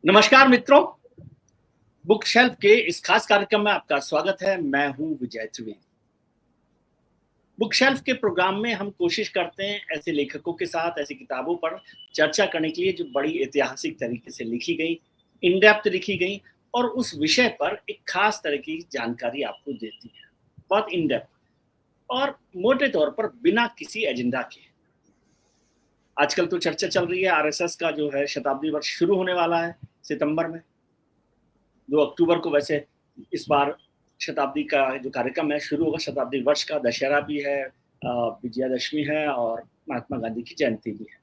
नमस्कार मित्रों, book shelf के इस खास कार्यक्रम में आपका स्वागत है। मैं हूं विजय त्रिवेदी। बुक शेल्फ के प्रोग्राम में हम कोशिश करते हैं ऐसे लेखकों के साथ ऐसी किताबों पर चर्चा करने के लिए जो बड़ी ऐतिहासिक तरीके से लिखी गई, इन डेप्थ लिखी गई और उस विषय पर एक खास तरह की जानकारी आपको देती है, बहुत इन डेप्थ और मोटे तौर पर बिना किसी एजेंडा के। आजकल तो चर्चा चल रही है आरएसएस का जो है शताब्दी वर्ष शुरू होने वाला है सितंबर में। 2 अक्टूबर को वैसे इस बार शताब्दी का जो कार्यक्रम है शुरू होगा। शताब्दी वर्ष का दशहरा भी है, विजयादशमी है और महात्मा गांधी की जयंती भी है।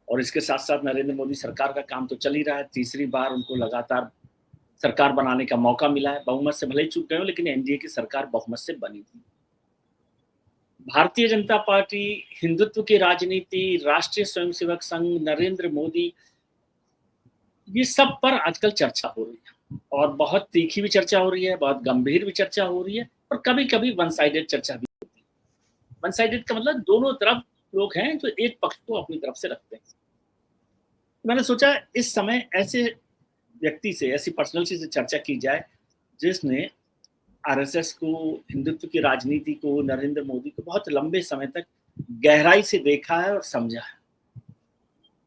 और इसके साथ साथ नरेंद्र मोदी सरकार का काम तो चल ही रहा है। तीसरी बार उनको लगातार सरकार बनाने का मौका मिला है। बहुमत से भले ही चूक गए हो, लेकिन एनडीए की सरकार बहुमत से बनी थी। भारतीय जनता पार्टी, हिंदुत्व की राजनीति, राष्ट्रीय स्वयंसेवक संघ, नरेंद्र मोदी, ये सब पर आजकल चर्चा हो रही है और बहुत तीखी भी चर्चा हो रही है, बहुत गंभीर भी चर्चा हो रही है और कभी कभी वन साइडेड चर्चा भी होती है। वन साइडेड का मतलब दोनों तरफ लोग हैं जो एक पक्ष को अपनी तरफ से रखते हैं। मैंने सोचा इस समय ऐसे व्यक्ति से, ऐसी पर्सनैलिटी से चर्चा की जाए जिसने आरएसएस को, हिंदुत्व की राजनीति को, नरेंद्र मोदी को बहुत लंबे समय तक गहराई से देखा है और समझा है।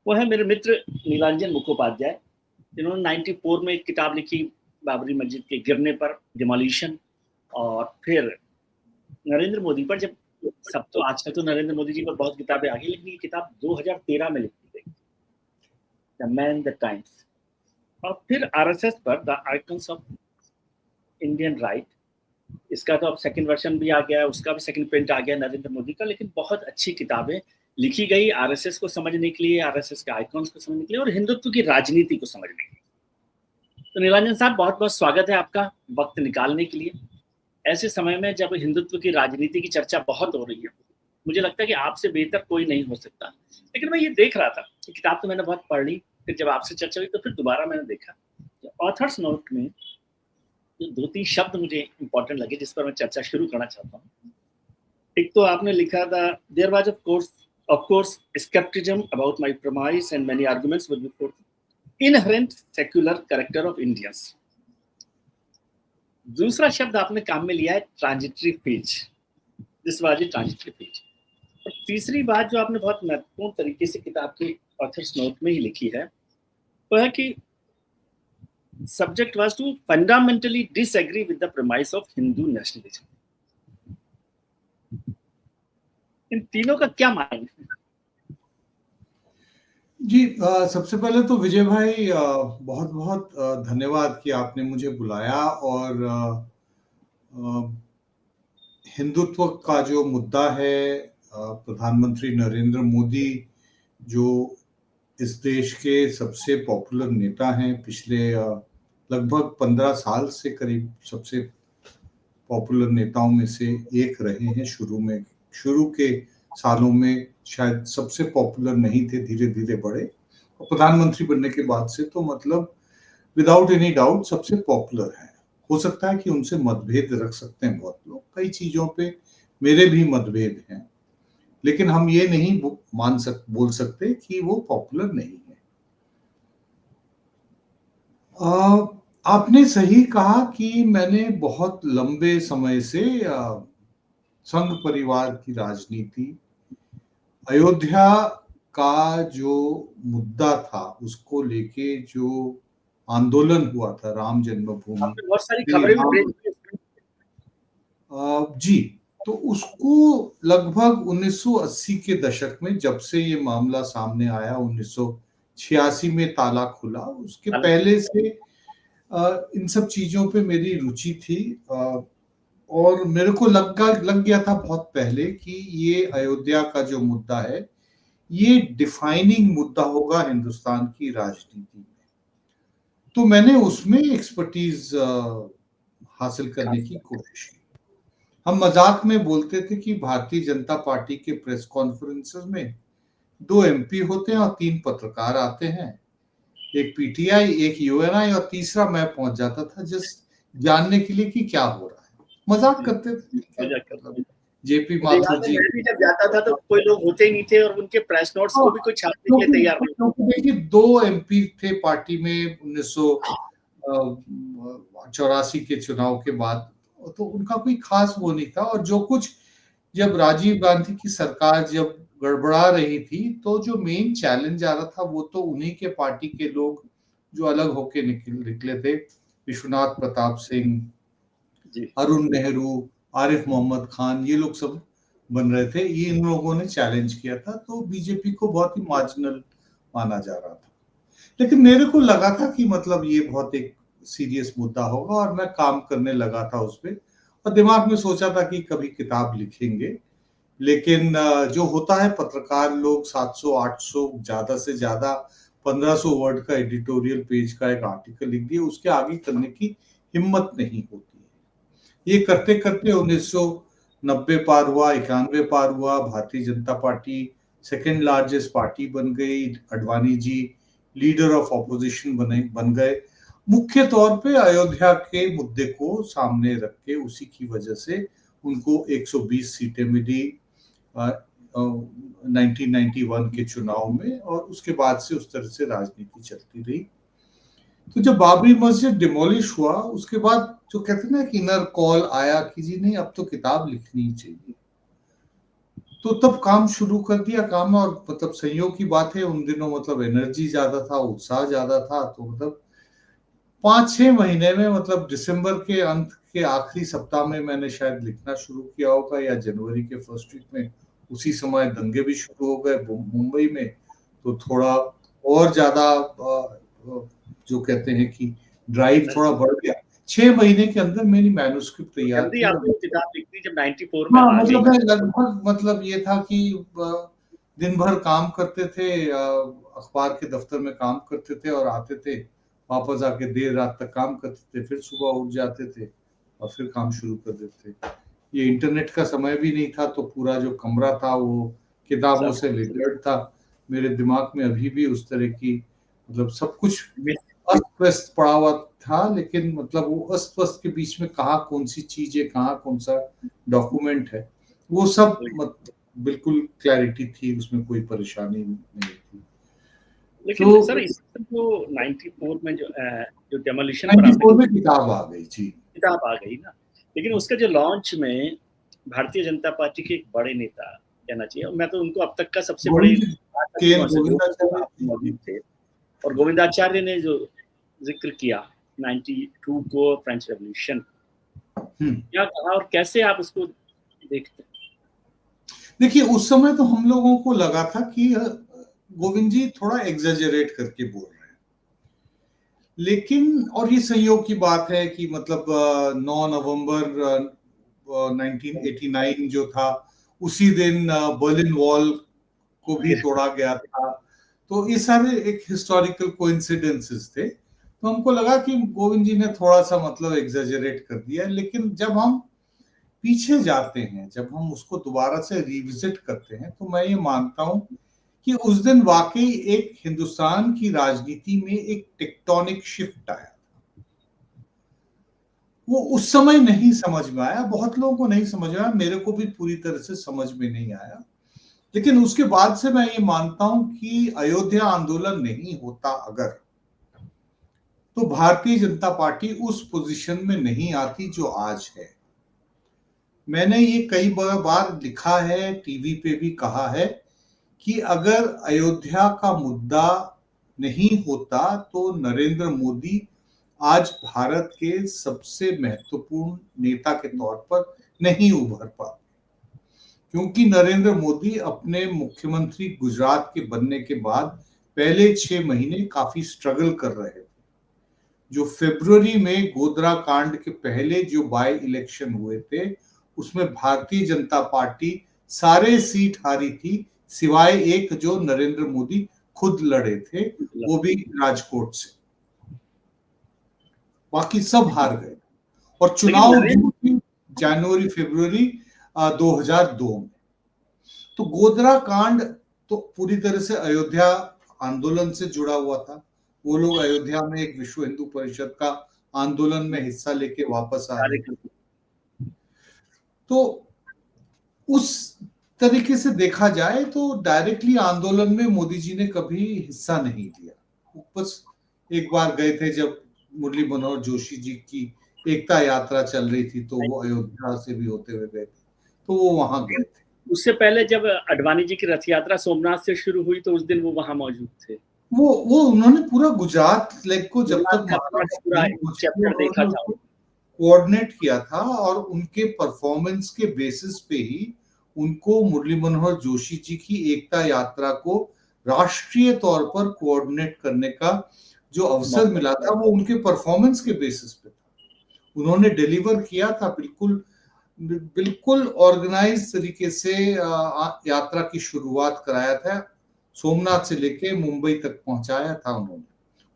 वो है मेरे मित्र नीलांजन मुखोपाध्याय, जिन्होंने 94 में एक किताब लिखी बाबरी मस्जिद के गिरने पर, डिमोलिशन। और फिर नरेंद्र मोदी पर, जब सब तो आजकल तो नरेंद्र मोदी जी पर बहुत किताबें आ गई, लेकिन ये किताब 2013 में लिखी गई, द मैन द टाइम्स। और फिर आरएसएस पर, the icons of Indian right, इसका तो अब सेकंड वर्जन भी आ गया है, उसका भी सेकंड प्रिंट आ गया नरेंद्र मोदी का। लेकिन बहुत अच्छी किताबें लिखी गई आरएसएस को समझने के लिए, आरएसएस के आइकॉन्स को समझने के लिए और हिंदुत्व की राजनीति को समझने के लिए। तो नीलांजन साहब, बहुत बहुत स्वागत है आपका वक्त निकालने के लिए। ऐसे समय में जब हिंदुत्व की राजनीति की चर्चा बहुत हो रही है, मुझे लगता है कि आपसे बेहतर कोई नहीं हो सकता। लेकिन मैं ये देख रहा था कि किताब तो मैंने बहुत पढ़ ली, फिर जब आपसे चर्चा हुई तो फिर दोबारा मैंने देखा ऑथर्स नोट में जो 2-3 शब्द मुझे इंपॉर्टेंट लगे, जिस पर मैं चर्चा शुरू करना चाहता हूँ। एक तो आपने लिखा था, there was of course skepticism about my premise and many arguments would be put inherent secular character of Indians। दूसरा शब्द आपने काम में लिया है transitory phase, this was a transitory phase. और तीसरी बात जो आपने बहुत महत्वपूर्ण तरीके से किताब के ऑथर्स नोट में ही लिखी है, वो है कि subject was to fundamentally disagree with the premise of Hindu nationalism। इन तीनों का क्या मायने है? जी, सबसे पहले तो विजय भाई बहुत बहुत धन्यवाद कि आपने मुझे बुलाया। और हिंदुत्व का जो मुद्दा है, प्रधानमंत्री नरेंद्र मोदी जो इस देश के सबसे पॉपुलर नेता हैं, पिछले लगभग 15 साल से करीब सबसे पॉपुलर नेताओं में से एक रहे हैं। शुरू के सालों में शायद सबसे पॉपुलर नहीं थे, धीरे धीरे बढ़े और प्रधानमंत्री बनने के बाद से तो मतलब विदाउट एनी डाउट सबसे पॉपुलर है। हो सकता है कि उनसे मतभेद रख सकते हैं बहुत लोग, कई चीजों पे मेरे भी मतभेद हैं, लेकिन हम ये नहीं बोल सकते कि वो पॉपुलर नहीं है। आपने सही कहा कि मैंने बहुत लंबे समय से संघ परिवार की राजनीति, अयोध्या का जो मुद्दा था उसको लेके जो आंदोलन हुआ था, राम जन्मभूमि, बहुत सारी खबरें जी, तो उसको लगभग 1980 के दशक में, जब से ये मामला सामने आया, 1986 में ताला खुला, उसके पहले से इन सब चीजों पे मेरी रुचि थी। और मेरे को लग गया था बहुत पहले कि ये अयोध्या का जो मुद्दा है ये डिफाइनिंग मुद्दा होगा हिंदुस्तान की राजनीति में। तो मैंने उसमें एक्सपर्टीज हासिल करने की कोशिश की। हम मजाक में बोलते थे कि भारतीय जनता पार्टी के प्रेस कॉन्फ्रेंसेस में 2 एमपी होते हैं और 3 पत्रकार आते हैं, एक पीटीआई, एक यूएनआई और तीसरा मैं पहुंच जाता था जस्ट जानने के लिए कि क्या हो रहा है। मजाक करते थे, जेपी माथुर जी। मैं भी जब जाता था तो कोई लोग होते ही नहीं थे और उनके प्रेस नोट्स को भी कोई छापने के लिए तैयार नहीं। क्योंकि देखिए 2 एमपी थे पार्टी में 1984 के चुनाव के बाद, तो उनका कोई खास वो नहीं था। और जो कुछ जब राजीव गांधी की सरकार जब गड़बड़ा रही थी, तो जो मेन चैलेंज आ रहा था वो तो उन्हीं के पार्टी के लोग जो अलग होके निकले थे, विश्वनाथ प्रताप सिंह, जी। अरुण नेहरू, आरिफ मोहम्मद खान, ये लोग सब बन रहे थे। ये इन लोगों ने चैलेंज किया था, तो बीजेपी को बहुत ही मार्जिनल माना जा रहा था। लेकिन मेरे को लगा था कि मतलब ये बहुत एक सीरियस मुद्दा होगा, और मैं काम करने लगा था उस पे, और दिमाग में सोचा था कि कभी किताब लिखेंगे। लेकिन जो होता है पत्रकार लोग 700-800 ज्यादा से ज्यादा 1500 वर्ड का एडिटोरियल पेज का एक आर्टिकल लिख दिए, उसके आगे करने की हिम्मत नहीं होती है। ये करते करते 1990 पार हुआ, 91 पार हुआ, Bharatiya Janata party second largest party बन गई, Advani ji leader of opposition बन गए। मुख्य तौर पे अयोध्या के मुद्दे को सामने रख के, उसी की वजह से उनको 120 सीटें मिली 1991 के चुनाव में, और उसके बाद से उस तरह से राजनीति चलती रही। तो जब बाबरी मस्जिद डिमोलिश हुआ, उसके बाद जो कहते हैं ना कि इनर कॉल आया कि जी नहीं, अब तो किताब लिखनी चाहिए। तो तब काम शुरू कर दिया। काम, और मतलब संयोग की बात है, उन दिनों मतलब एनर्जी ज्यादा था, उत्साह ज्यादा था। तो मतलब 5-6 महीने में, मतलब दिसंबर के अंत के आखिरी सप्ताह में मैंने शायद लिखना शुरू किया होगा, या जनवरी के फर्स्ट वीक में। उसी समय दंगे भी शुरू हो गए मुंबई में, तो थोड़ा और ज्यादा जो कहते हैं कि ड्राइव थोड़ा बढ़ गया। 6 महीने के अंदर मेरी मैन्युस्क्रिप्ट तैयार जल्दी थी। आपने किताब लिख दी जब 94 में हाँ, आ गई। मतलब मैं लगभग, मतलब ये था कि दिन भर काम करते थे, अखबार के दफ्तर में काम करते थे, और आते थे, वापस आके देर रात तक काम करते थे, फिर सुबह उठ जाते थे और फिर काम शुरू कर देते थे। ये इंटरनेट का समय भी नहीं था, तो पूरा जो कमरा था वो किताबों से लिटरेट था। मेरे दिमाग में अभी भी उस तरह की, मतलब सब कुछ अस्त व्यस्त पड़ा हुआ था, लेकिन मतलब वो अस्त व्यस्त के बीच में कहाँ कौन सी चीज है, कहाँ कौन सा डॉक्यूमेंट है, वो सब बिल्कुल क्लैरिटी थी, उसमें कोई परेशानी नहीं थी। लेकिन तो सर इस जो 94 में जो डेमोलिशन पर आपने 94 में किताब आ गई जी। किताब आ गई ना, लेकिन उसका जो लॉन्च में भारतीय जनता पार्टी के एक बड़े नेता कहना चाहिए, मैं तो उनको अब तक का सबसे बड़े गोविंदाचार्य मौजूद थे, और गोविंदाचार्य ने जो जिक्र किया 92 को, फ्रेंच रेवोल्यूशन, क्या कहा और कैसे आप उसको देखते हैं? देखिए, उस समय तो हम लोगों को लगा था कि गोविंद जी थोड़ा एग्जेजरेट करके बोल रहे हैं, लेकिन, और ये संयोग की बात है कि मतलब 9 नवंबर 1989 जो था, उसी दिन बर्लिन वॉल को भी तोड़ा गया था। तो ये सारे एक हिस्टोरिकल कोइंसिडेंसेस थे। तो हमको लगा कि गोविंद जी ने थोड़ा सा मतलब एग्जेजरेट कर दिया। लेकिन जब हम पीछे जाते हैं, जब हम उसको दोबारा से रिविजिट करते हैं, तो मैं ये मानता हूं कि उस दिन वाकई एक हिंदुस्तान की राजनीति में एक टेक्टोनिक शिफ्ट आया। वो उस समय नहीं समझ में आया, बहुत लोगों को नहीं समझ में आया, मेरे को भी पूरी तरह से समझ में नहीं आया। लेकिन उसके बाद से मैं ये मानता हूं कि अयोध्या आंदोलन नहीं होता अगर, तो भारतीय जनता पार्टी उस पोजीशन में नहीं आती जो आज है। मैंने ये कई बार लिखा है, टीवी पे भी कहा है कि अगर अयोध्या का मुद्दा नहीं होता, तो नरेंद्र मोदी आज भारत के सबसे महत्वपूर्ण नेता के तौर पर नहीं उभर पाते, क्योंकि नरेंद्र मोदी अपने मुख्यमंत्री गुजरात के बनने के बाद पहले 6 महीने काफी स्ट्रगल कर रहे थे। जो फरवरी में गोधरा कांड के पहले जो बाय इलेक्शन हुए थे, उसमें भारतीय जनता पार्टी सारे सीट हारी थी, सिवाय एक जो नरेंद्र मोदी खुद लड़े थे, वो भी राजकोट से। बाकी सब हार गए। और चुनाव जनवरी फरवरी 2002 में। तो गोधरा कांड तो पूरी तरह से अयोध्या आंदोलन से जुड़ा हुआ था। वो लोग अयोध्या में एक विश्व हिंदू परिषद का आंदोलन में हिस्सा लेके वापस आ रहे थे। तो उस तरीके से देखा जाए तो डायरेक्टली आंदोलन में मोदी जी ने कभी हिस्सा नहीं लिया। बस एक बार गए थे जब मुरली मनोहर जोशी जी की एकता यात्रा चल रही थी, तो वो अयोध्या से भी होते हुए गए थे, तो वो वहां गए थे। उससे पहले जब अडवाणी जी की रथ यात्रा सोमनाथ से शुरू हुई तो उस दिन वो वहां मौजूद थे। वो उन्होंने पूरा गुजरात लेग को जब तक का माता पूरा नहीं पहुंची थी, चैप्टर देखा उन्होंने था। उसको कोऑर्डिनेट किया था, और उनके परफॉर्मेंस के बेसिस पे ही उनको मुरली मनोहर जोशी जी की एकता यात्रा को राष्ट्रीय तौर पर कोऑर्डिनेट करने का जो अवसर मिला था, वो उनके परफॉर्मेंस के बेसिस पे था। उन्होंने डिलीवर किया था, बिल्कुल बिल्कुल ऑर्गेनाइज तरीके से यात्रा की शुरुआत कराया था, सोमनाथ से लेके मुंबई तक पहुंचाया था उन्होंने।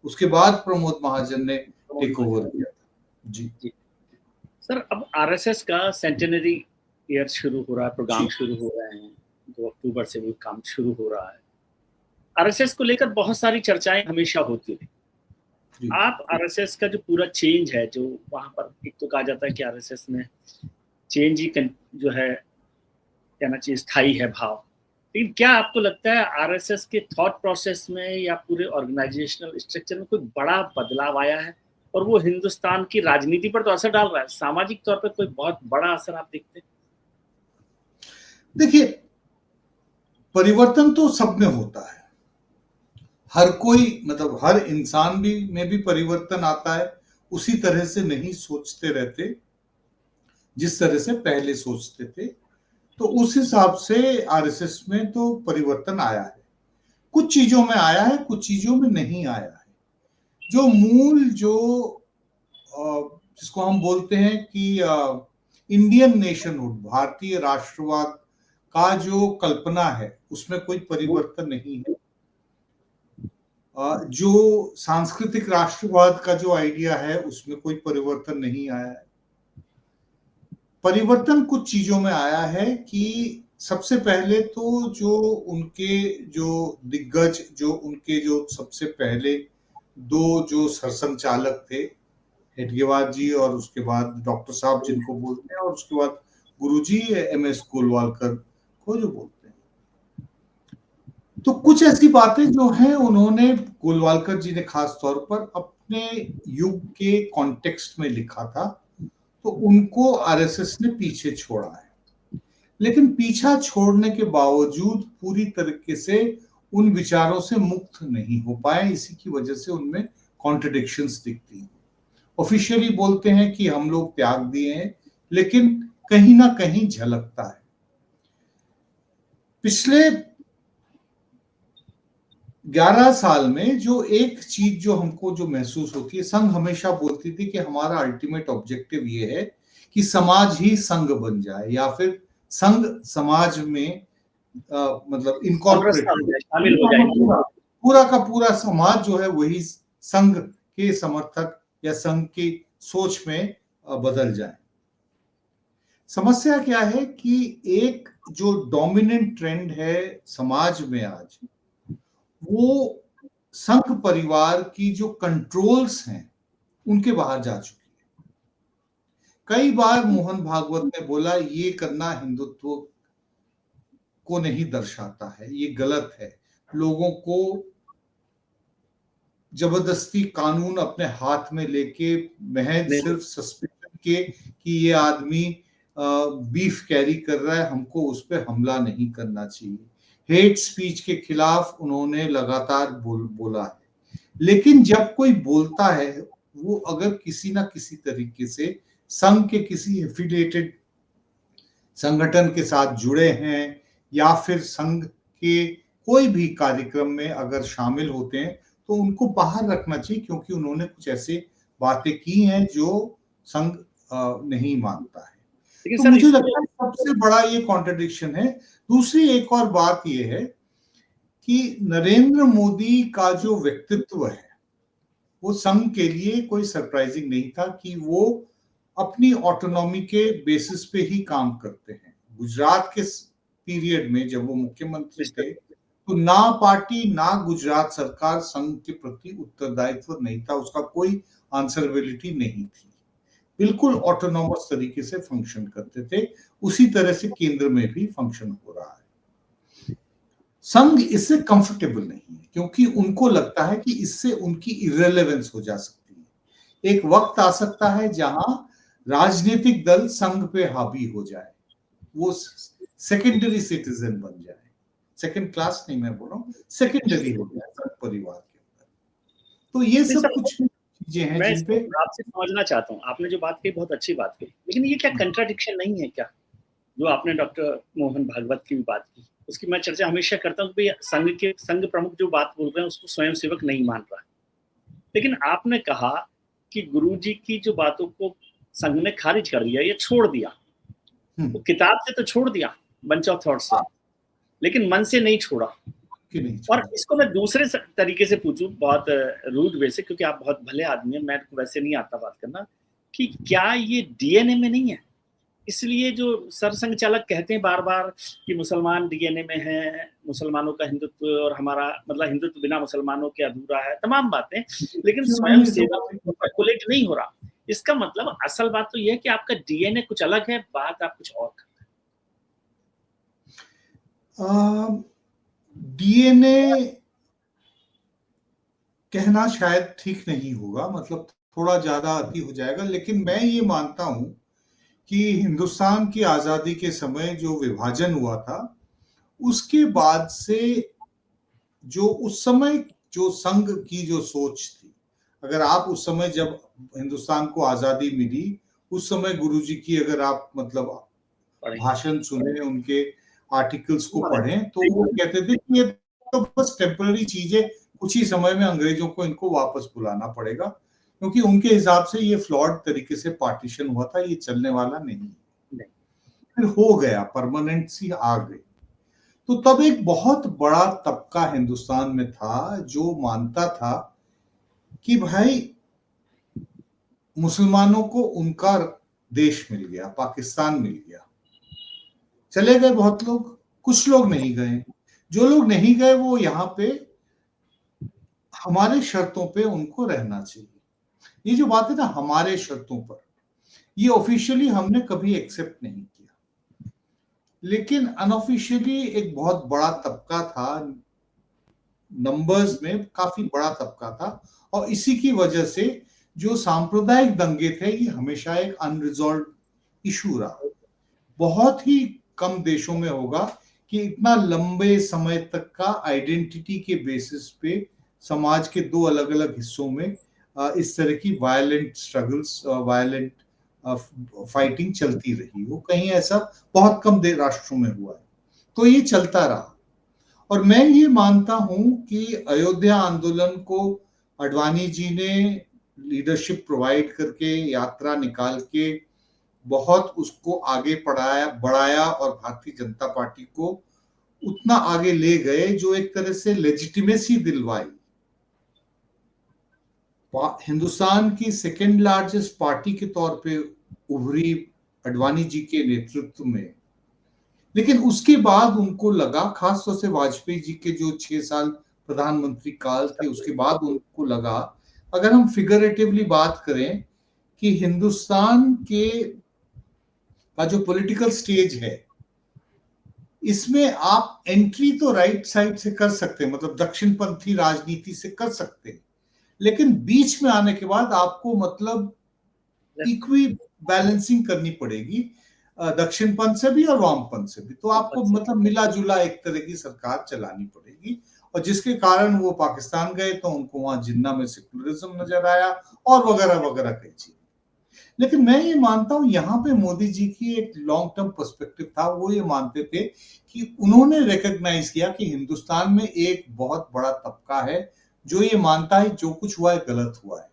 उसके बाद प्रमोद महाजन ने टेक ओवर किया था। जी जी सर, अब आरएसएस का सेंटेनरी ईयर शुरू हो रहा है, प्रोग्राम शुरू हो रहे हैं, 2 अक्टूबर से वो काम शुरू हो रहा है। आरएसएस को लेकर बहुत सारी चर्चाएं हमेशा होती रही। आप आरएसएस का जो पूरा चेंज है, जो वहां पर एक तो कहा जाता है कि आरएसएस में चेंज ही जो है कहना चाहिए स्थायी है भाव, लेकिन क्या आपको लगता है आरएसएस के थॉट प्रोसेस में या पूरे ऑर्गेनाइजेशनल स्ट्रक्चर में कोई बड़ा बदलाव आया है, और वो हिंदुस्तान की राजनीति पर तो असर डाल रहा है, सामाजिक तौर पर कोई बहुत बड़ा असर आप देखते हैं? देखिए, परिवर्तन तो सब में होता है, हर कोई, मतलब हर इंसान भी में भी परिवर्तन आता है, उसी तरह से नहीं सोचते रहते जिस तरह से पहले सोचते थे। तो उस हिसाब से आरएसएस में तो परिवर्तन आया है, कुछ चीजों में आया है, कुछ चीजों में नहीं आया है। जो मूल जो जिसको हम बोलते हैं कि इंडियन नेशनहुड, भारतीय राष्ट्रवाद का जो कल्पना है, उसमें कोई परिवर्तन नहीं है। जो सांस्कृतिक राष्ट्रवाद का जो आइडिया है, उसमें कोई परिवर्तन नहीं आया है। परिवर्तन कुछ चीजों में आया है कि सबसे पहले तो जो उनके जो दिग्गज, जो उनके जो सबसे पहले दो जो सरसंघचालक थे, हेडगेवार जी और उसके बाद डॉक्टर साहब जिनको बोलते हैं, और उसके बाद गुरुजी एमएस गोलवालकर को जो बोलते हैं, तो कुछ ऐसी बातें जो हैं उन्होंने, गोलवालकर जी ने खास तौर पर अपने युग के कॉन्टेक्स्ट में लिखा था, तो उनको आरएसएस ने पीछे छोड़ा है। लेकिन पीछा छोड़ने के बावजूद पूरी तरीके से उन विचारों से मुक्त नहीं हो पाए, इसी की वजह से उनमें कॉन्ट्रडिक्शंस दिखती हैं। ऑफिशियली बोलते हैं कि हम लोग त्याग दिए हैं, लेकिन कहीं ना कहीं झलकता है। पिछले 11 साल में जो एक चीज जो हमको जो महसूस होती है, संघ हमेशा बोलती थी कि हमारा अल्टीमेट ऑब्जेक्टिव ये है कि समाज ही संघ बन जाए, या फिर संघ समाज में मतलब इनकॉर्पोरेट शामिल हो जाए, पूरा का पूरा समाज जो है वही संघ के समर्थक या संघ की सोच में बदल जाए। समस्या क्या है कि एक जो डोमिनेंट ट्रेंड है समाज में आज, वो संघ परिवार की जो कंट्रोल्स हैं उनके बाहर जा चुकी है। कई बार मोहन भागवत ने बोला, ये करना हिंदुत्व को नहीं दर्शाता है, ये गलत है। लोगों को जबरदस्ती कानून अपने हाथ में लेके महज सिर्फ सस्पेंशन के कि ये आदमी बीफ कैरी कर रहा है, हमको उस पर हमला नहीं करना चाहिए। हेट स्पीच के खिलाफ उन्होंने लगातार बोला है। लेकिन जब कोई बोलता है, वो अगर किसी ना किसी तरीके से संघ के किसी एफिलिएटेड संगठन के साथ जुड़े हैं, या फिर संघ के कोई भी कार्यक्रम में अगर शामिल होते हैं, तो उनको बाहर रखना चाहिए, क्योंकि उन्होंने कुछ ऐसे बातें की हैं जो संघ नहीं मानता है। तो मुझे लगता है सबसे बड़ा ये कॉन्ट्रडिक्शन है। दूसरी एक और बात ये है कि नरेंद्र मोदी का जो व्यक्तित्व है, वो संघ के लिए कोई सरप्राइजिंग नहीं था कि वो अपनी ऑटोनॉमी के बेसिस पे ही काम करते हैं। गुजरात के पीरियड में जब वो मुख्यमंत्री थे, तो ना पार्टी ना गुजरात सरकार संघ के प्रति उत्तरदायित्व नहीं था, उसका कोई आंसरेबिलिटी नहीं थी। बिल्कुल ऑटोनॉमस तरीके से फंक्शन करते थे। उसी तरह से केंद्र में भी फंक्शन हो रहा है। संघ इससे कंफर्टेबल नहीं है क्योंकि उनको लगता है कि इससे उनकी इररिलेवेंस हो जा सकती है। एक वक्त आ सकता है जहां राजनीतिक दल संघ पे हावी हो जाए, वो सेकेंडरी सिटीजन बन जाए। सेकंड क्लास नहीं मैं बोल रहा हूं, सेकेंडरी हो जाए संघ परिवार के अंदर। तो ये नहीं सब सर, कुछ चीजें हैं मैं जिन इसको पे आपसे समझना चाहता हूँ। आपने जो बात कही बहुत अच्छी बात कही, लेकिन ये क्या कंट्राडिक्शन नहीं है क्या? जो आपने डॉक्टर मोहन भागवत की भी बात की, उसकी मैं चर्चा हमेशा करता हूँ कि संघ प्रमुख जो बात बोल रहे हैं उसको स्वयंसेवक नहीं मान रहा। लेकिन आपने कहा कि गुरुजी की जो बातों को संघ ने खारिज कर दिया, ये छोड़ दिया। वो किताब से तो छोड़ दिया, बंच ऑफ थॉट से, लेकिन मन से नहीं छोड़ा। कि नहीं और छोड़ा। इसको मैं दूसरे तरीके से पूछूं, बहुत रूड वे से, क्योंकि आप बहुत भले आदमी हैं, मैं वैसे नहीं आता बात करना, कि क्या ये डीएनए में नहीं है? इसलिए जो सरसंघ चालक कहते हैं बार बार कि मुसलमान डीएनए में है, मुसलमानों का हिंदुत्व और हमारा मतलब हिंदुत्व बिना मुसलमानों के अधूरा है, तमाम बातें, लेकिन स्वयं सेवक कैलकुलेट नहीं हो रहा। इसका मतलब असल बात तो यह है कि आपका डीएनए कुछ अलग है, बात आप कुछ और डीएनए कहना शायद ठीक नहीं होगा, मतलब थोड़ा ज्यादा अति हो जाएगा। लेकिन मैं ये मानता हूं कि हिंदुस्तान की आजादी के समय जो विभाजन हुआ था, उसके बाद से जो उस समय जो संघ की जो सोच थी, अगर आप उस समय जब हिंदुस्तान को आजादी मिली, उस समय गुरुजी की अगर आप मतलब भाषण सुने, उनके आर्टिकल्स को पढ़ें, तो वो कहते थे कि ये तो बस टेम्पररी चीजें, कुछ ही समय में अंग्रेजों को इनको वापस बुलाना पड़ेगा, क्योंकि उनके हिसाब से ये फ्लॉड तरीके से पार्टीशन हुआ था, ये चलने वाला नहीं। फिर हो गया, परमानेंसी आ गई। तो तब एक बहुत बड़ा तबका हिंदुस्तान में था जो मानता था कि भाई मुसलमानों को उनका देश मिल गया, पाकिस्तान मिल गया। चले गए बहुत लोग, कुछ लोग नहीं गए। जो लोग नहीं गए वो यहाँ पे हमारे शर्तों पे उनको रहना चाहिए। ये जो बात है ना हमारे शर्तों पर, ये ऑफिशियली हमने कभी एक्सेप्ट नहीं किया, लेकिन अनऑफिशियली एक बहुत बड़ा तबका था, नंबर्स में काफी बड़ा तबका था। और इसी की वजह से जो सांप्रदायिक दंगे थे ये हमेशा एक अनरिजॉल्व इशू रहा। बहुत ही कम देशों में होगा कि इतना लंबे समय तक का आइडेंटिटी के बेसिस पे समाज के दो अलग अलग हिस्सों में इस तरह की वायलेंट स्ट्रगल्स, वायलेंट फाइटिंग चलती रही हो। कहीं ऐसा बहुत कम राष्ट्रों में हुआ है, तो ये चलता रहा। और मैं ये मानता हूं कि अयोध्या आंदोलन को अडवाणी जी ने लीडरशिप प्रोवाइड करके, यात्रा निकाल के बहुत उसको आगे बढ़ाया और भारतीय जनता पार्टी को उतना आगे ले गए जो एक तरह से लेजिटिमेसी दिलवाई। हिंदुस्तान की सेकेंड लार्जेस्ट पार्टी के तौर पे उभरी अडवाणी जी के नेतृत्व में। लेकिन उसके बाद उनको लगा, खासतौर से वाजपेयी जी के जो 6 साल प्रधानमंत्री काल थे, उसके बाद उनको लगा, अगर हम फिगरेटिवली बात करें, कि हिंदुस्तान के का जो पॉलिटिकल स्टेज है, इसमें आप एंट्री तो राइट साइड से कर सकते हैं, मतलब दक्षिणपंथी राजनीति से कर सकते हैं, लेकिन बीच में आने के बाद आपको मतलब इक्वी बैलेंसिंग करनी पड़ेगी, दक्षिणपंथ से भी और वामपंथ से भी। तो आपको मतलब मिला जुला एक तरह की सरकार चलानी पड़ेगी। और जिसके कारण वो पाकिस्तान गए तो उनको वहां जिन्ना में सेकुलरिज्म नजर आया और वगैरह वगैरह कई चीज। लेकिन मैं ये मानता हूं यहाँ पे मोदी जी की एक लॉन्ग टर्म पर्सपेक्टिव था। वो ये मानते थे कि उन्होंने रिकॉग्नाइज किया कि हिंदुस्तान में एक बहुत बड़ा तबका है जो ये मानता है जो कुछ हुआ है गलत हुआ है,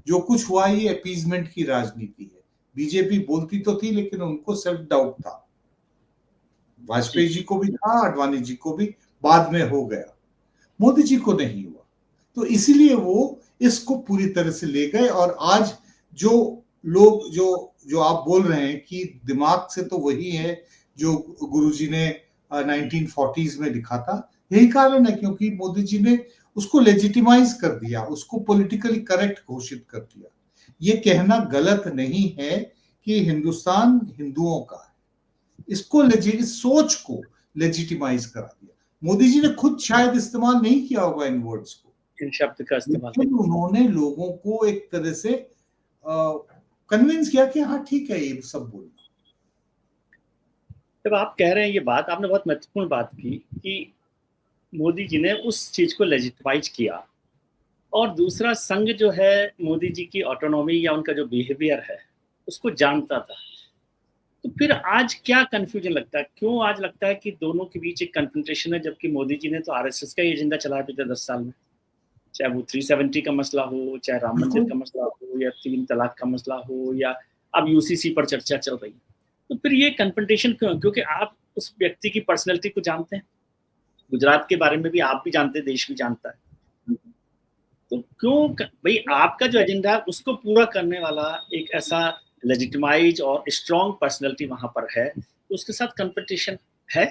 जो कुछ हुआ है ये अपीजमेंट की राजनीति है। बीजेपी बोलती तो थी लेकिन उनको सेल्फ डाउट था, वाजपेयी जी को भी था, अडवाणी जी को भी, बाद में हो गया, मोदी जी को नहीं हुआ। तो इसीलिए वो इसको पूरी तरह से ले गए। और आज जो लोग जो आप बोल रहे हैं कि दिमाग से तो वही है जो गुरुजी ने 1940s में लिखा था, यही कारण है क्योंकि मोदी जी ने उसको लेजिटिमाइज कर दिया, उसको पॉलिटिकली करेक्ट घोषित कर दिया। ये कहना गलत नहीं है कि हिंदुस्तान हिंदुओं का है, इसको इस सोच को लेजिटिमाइज करा दिया। मोदी जी ने खुद शायद इस्तेमाल नहीं किया होगा इन वर्ड्स को, इन शब्द का इस्तेमाल, लेकिन उन्होंने लोगों को एक तरह से कन्विंस किया कि हाँ ठीक है ये सब बोलना। जब आप कह रहे हैं ये बात, आपने बहुत महत्वपूर्ण बात की कि मोदी जी ने उस चीज को लेजिटिमाइज किया, और दूसरा संघ जो है मोदी जी की ऑटोनॉमी या उनका जो बिहेवियर है उसको जानता था। तो फिर आज क्या कंफ्यूजन लगता है, क्यों आज लगता है कि दोनों के बीच एक कन्फ्रंटेशन है, जबकि मोदी जी ने तो आरएसएस का ही एजेंडा चलाया पिछले 10 साल में, चाहे वो 370 का मसला हो, चाहे राम मंदिर का मसला हो, या 3 तलाक का मसला हो, या अब यूसीसी पर चर्चा चल रही है। तो फिर ये कन्फ्रंटेशन क्यों? क्योंकि आप उस व्यक्ति की पर्सनैलिटी को जानते हैं, गुजरात के बारे में भी आप भी जानते हैं, देश भी जानता है। तो क्यों भाई आपका जो एजेंडा है उसको पूरा करने वाला एक ऐसा लेजिटिमाइज और स्ट्रॉन्ग पर्सनैलिटी वहां पर है, तो उसके साथ कंपटीशन है?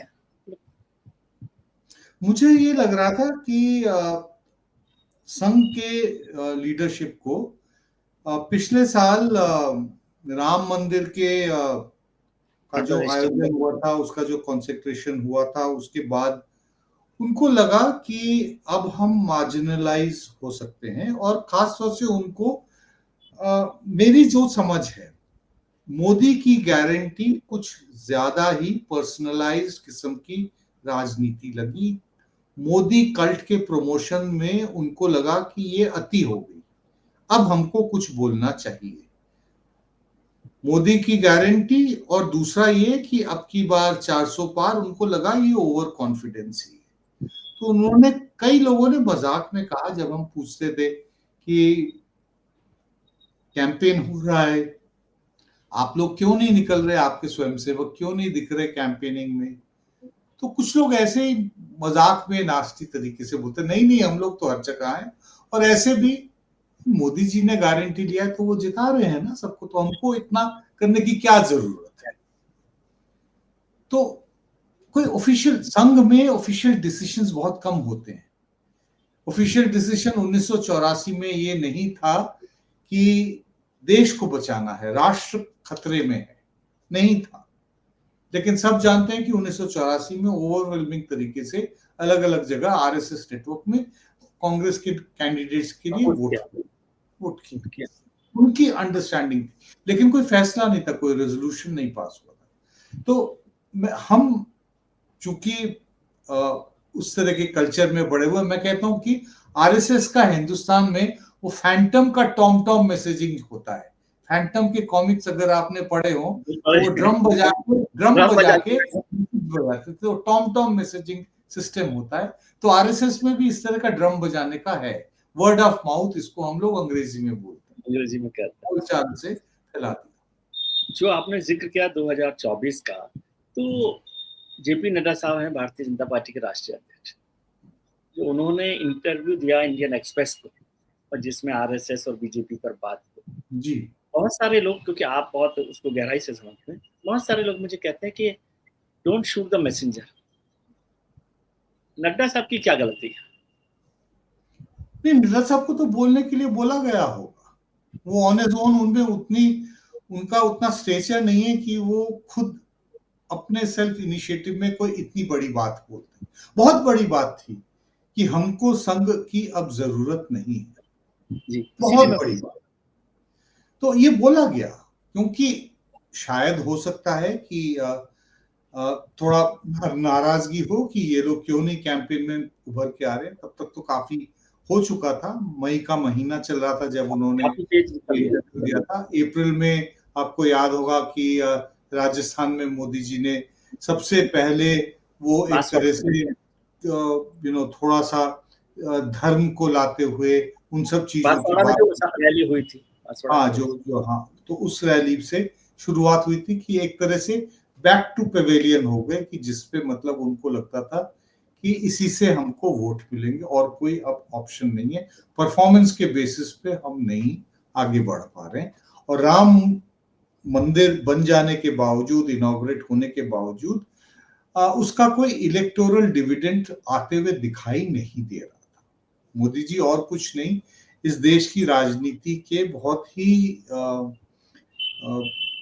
मुझे ये लग रहा था कि संघ के लीडरशिप को पिछले साल राम मंदिर के का जो आयोजन हुआ था, उसका जो कॉन्सेंट्रेशन हुआ था, उसके बाद उनको लगा कि अब हम मार्जिनलाइज हो सकते हैं, और खास तौर से उनको मेरी जो समझ है, मोदी की गारंटी कुछ ज्यादा ही पर्सनलाइज्ड किस्म की राजनीति लगी। मोदी कल्ट के प्रमोशन में उनको लगा कि ये अति हो गई, अब हमको कुछ बोलना चाहिए। मोदी की गारंटी, और दूसरा ये कि अब की बार 400 पार, उनको लगा ये ओवर कॉन्फिडेंस ही है। तो उन्होंने, कई लोगों ने मजाक में कहा जब हम पूछते थे कि कैंपेन हो रहा है, आप लोग क्यों नहीं निकल रहे, आपके स्वयंसेवक क्यों नहीं दिख रहे कैंपेनिंग में? तो कुछ लोग ऐसे ही मजाक में नास्ती तरीके से बोलते, नहीं नहीं हम लोग तो हर जगह हैं, और ऐसे भी मोदी जी ने गारंटी लिया तो वो जिता रहे हैं ना सबको, तो हमको इतना करने की क्या जरूरत है? तो कोई ऑफिशियल, संघ में ऑफिशियल डिसीजंस बहुत कम होते हैं। ऑफिशियल डिसीजन 1984 में ये नहीं था कि देश को बचाना है, राष्ट्र खतरे में है, नहीं था। लेकिन सब जानते हैं कि 1984 में ओवरवेलमिंग तरीके से अलग अलग जगह आरएसएस नेटवर्क में कांग्रेस के कैंडिडेट्स के लिए वोट की, उनकी अंडरस्टैंडिंग थी, लेकिन कोई फैसला नहीं था, कोई रेजोल्यूशन नहीं पास हुआ था। तो हम चूंकि उस तरह के कल्चर में बड़े हुए, मैं कहता हूं कि आरएसएस का हिंदुस्तान में वो फैंटम का टॉम टॉम मैसेजिंग होता है। फैंटम के कॉमिक्स अगर आपने पढ़े हो, वो ड्रम बजा के तो टॉम टॉम मैसेजिंग सिस्टम होता है। तो आरएसएस में भी इस तरह का ड्रम बजाने का है, वर्ड ऑफ माउथ, इसको हम लोग अंग्रेजी में बोलते हैं, अंग्रेजी में कहते हैं, चाल से फैला दिया। जो आपने जिक्र किया 2024 का, तो जेपी नड्डा साहब हैं भारतीय जनता पार्टी के राष्ट्रीय अध्यक्ष, जो उन्होंने इंटरव्यू दिया इंडियन एक्सप्रेस को, और जिसमें आरएसएस और बीजेपी पर बात हुई जी। बहुत सारे लोग, क्योंकि आप बहुत उसको गहराई से समझते हैं, बहुत सारे लोग मुझे कहते हैं कि don't shoot the messenger. Nadda साहब की क्या गलती है? नहीं, नड्डा साहब को तो बोलने के लिए बोला गया होगा, वो ऑन एज ओन, उनमें उनका उतना स्टेचर नहीं है कि वो खुद अपने सेल्फ इनिशिएटिव में कोई इतनी बड़ी बात बोलते। बहुत बड़ी बात थी कि हमको संघ की अब जरूरत नहीं है, जी, बहुत बड़ी बात। तो ये बोला गया क्योंकि शायद हो सकता है कि थोड़ा नाराजगी हो कि ये लोग क्यों नहीं कैंपेन में उभर के आ रहे। तब तक तो काफी हो चुका था, मई का महीना चल रहा था जब उन्होंने दिया था। अप्रैल में आपको याद होगा कि राजस्थान में मोदी जी ने सबसे पहले वो एक तरह से थोड़ा सा धर्म को लाते हुए उन सब चीजों की बात, रैली हुई थी, हाँ हाँ, तो उस रैली से शुरुआत हुई थी कि एक तरह से बैक टू पेवेलियन हो गए, कि जिसपे मतलब उनको लगता था कि इसी से हमको वोट मिलेंगे और कोई अब ऑप्शन नहीं है, परफॉर्मेंस के बेसिस पे हम नहीं आगे बढ़ पा रहे हैं। और राम मंदिर बन जाने के बावजूद, इनॉग्रेट होने के बावजूद उसका कोई इलेक्टोरल डिविडेंड आते हुए दिखाई नहीं दे रहा था। मोदी जी और कुछ नहीं, इस देश की राजनीति के बहुत ही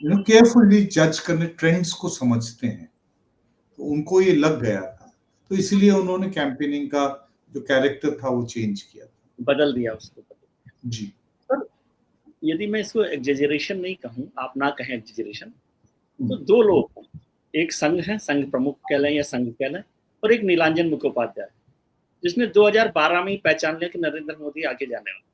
केयरफुली जज करने, ट्रेंड्स को समझते हैं, तो उनको ये लग गया था, तो इसलिए उन्होंने कैंपेनिंग का जो कैरेक्टर था वो चेंज किया, बदल दिया उसको। जी। सर, यदि मैं इसको एग्जेजरेशन नहीं कहूँ, आप ना कहें एग्जेजरेशन, तो दो लोग, एक संघ है, संघ प्रमुख कह लें या संघ कह लें, और एक नीलांजन मुखोपाध्याय, जिसने 2012 में ही पहचान लिया कि नरेंद्र मोदी आगे जाने वाले,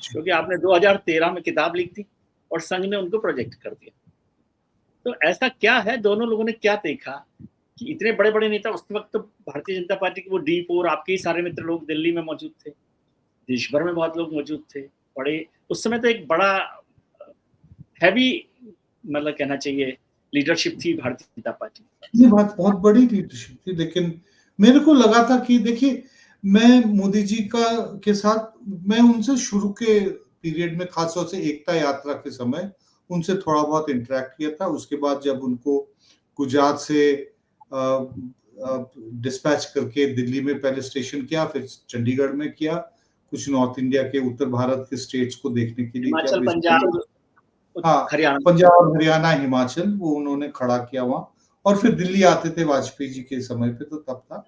क्योंकि आपने 2013 में किताब लिख दी और संघ ने उनको प्रोजेक्ट कर दिया। तो ऐसा क्या है, दोनों लोगों ने क्या देखा कि इतने बड़े बड़े नेता, उस वक्त तो भारतीय जनता पार्टी के वो D4, आपके ही सारे मित्र लोग दिल्ली में मौजूद थे, देश भर में बहुत लोग मौजूद थे, बड़े, उस समय तो एक बड़ा हैवी, मतलब कहना चाहिए, लीडरशिप थी भारतीय जनता पार्टी। ये बात बहुत बड़ी लीडरशिप थी, लेकिन मेरे को लगा था कि देखिए, मैं मोदी जी के साथ, मैं उनसे शुरू के पीरियड में, खासतौर से एकता यात्रा के समय उनसे थोड़ा बहुत इंटरेक्ट किया था। उसके बाद जब उनको गुजरात से डिस्पैच करके दिल्ली में पहले स्टेशन किया, फिर चंडीगढ़ में किया, कुछ नॉर्थ इंडिया के, उत्तर भारत के स्टेट्स को देखने के लिए किया, हिमाचल, पंजाब, हाँ, हरियाणा, पंजाब, हरियाणा, हिमाचल, वो उन्होंने खड़ा किया वहां, और फिर दिल्ली आते थे वाजपेयी जी के समय पे, तो तब था।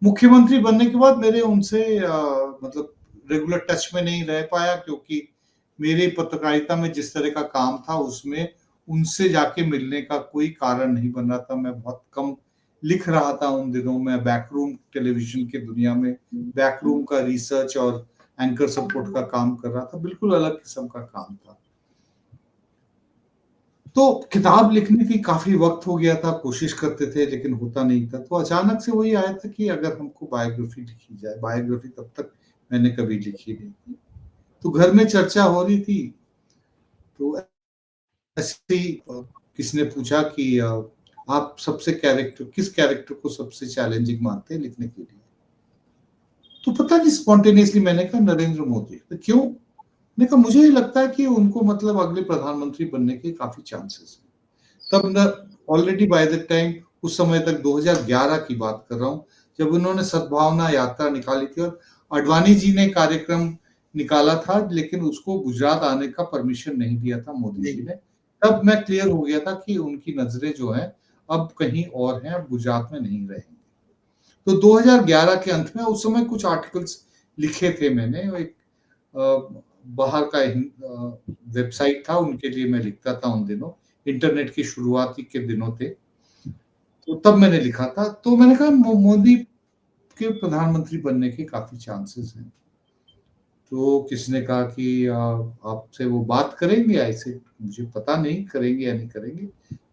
मुख्यमंत्री बनने के बाद मेरे उनसे मतलब रेगुलर टच में नहीं रह पाया, क्योंकि मेरे पत्रकारिता में जिस तरह का काम था उसमें उनसे जाके मिलने का कोई कारण नहीं बन रहा था। मैं बहुत कम लिख रहा था उन दिनों में, बैकरूम टेलीविजन की दुनिया में बैकरूम का रिसर्च और एंकर सपोर्ट का काम कर रहा था, बिल्कुल अलग किस्म का काम था। तो किताब लिखने की काफी वक्त हो गया था, कोशिश करते थे लेकिन होता नहीं था, तो अचानक से वही आया था कि अगर हमको बायोग्राफी लिखी जाए। बायोग्राफी तब तक मैंने कभी लिखी नहीं थी, तो घर में चर्चा हो रही थी, तो ऐसे ही किसने पूछा कि आप किस कैरेक्टर को सबसे चैलेंजिंग मानते हैं लिखने के लिए? तो पता नहीं, स्पॉन्टेनियसली मैंने कहा नरेंद्र मोदी। तो क्यों? मैंने कहा मुझे लगता है कि उनको मतलब अगले प्रधानमंत्री बनने के काफी चांसेस हैं। तब न, ऑलरेडी बाय द टाइम, उस समय तक 2011 की बात कर रहा हूँ, जब उन्होंने सद्भावना यात्रा निकाली थी और अडवाणी जी ने कार्यक्रम निकाला था, लेकिन उसको गुजरात आने का परमिशन नहीं दिया था मोदी जी ने। तब मैं क्लियर हो गया था कि उनकी नजरें जो हैं अब कहीं और हैं, अब गुजरात में नहीं रहेंगे। तो 2011 के अंत में, उस समय कुछ आर्टिकल्स लिखे थे मैंने, एक बाहर का वेबसाइट था, उनके लिए मैं लिखता था उन दिनों, इंटरनेट की शुरुआती के दिनों थे, तो तब मैंने लिखा था। तो मैंने कहा मोदी के प्रधानमंत्री बनने के काफी चांसेस हैं। तो किसने कहा कि आपसे वो बात करेंगे, ऐसे मुझे पता नहीं करेंगे या नहीं करेंगे,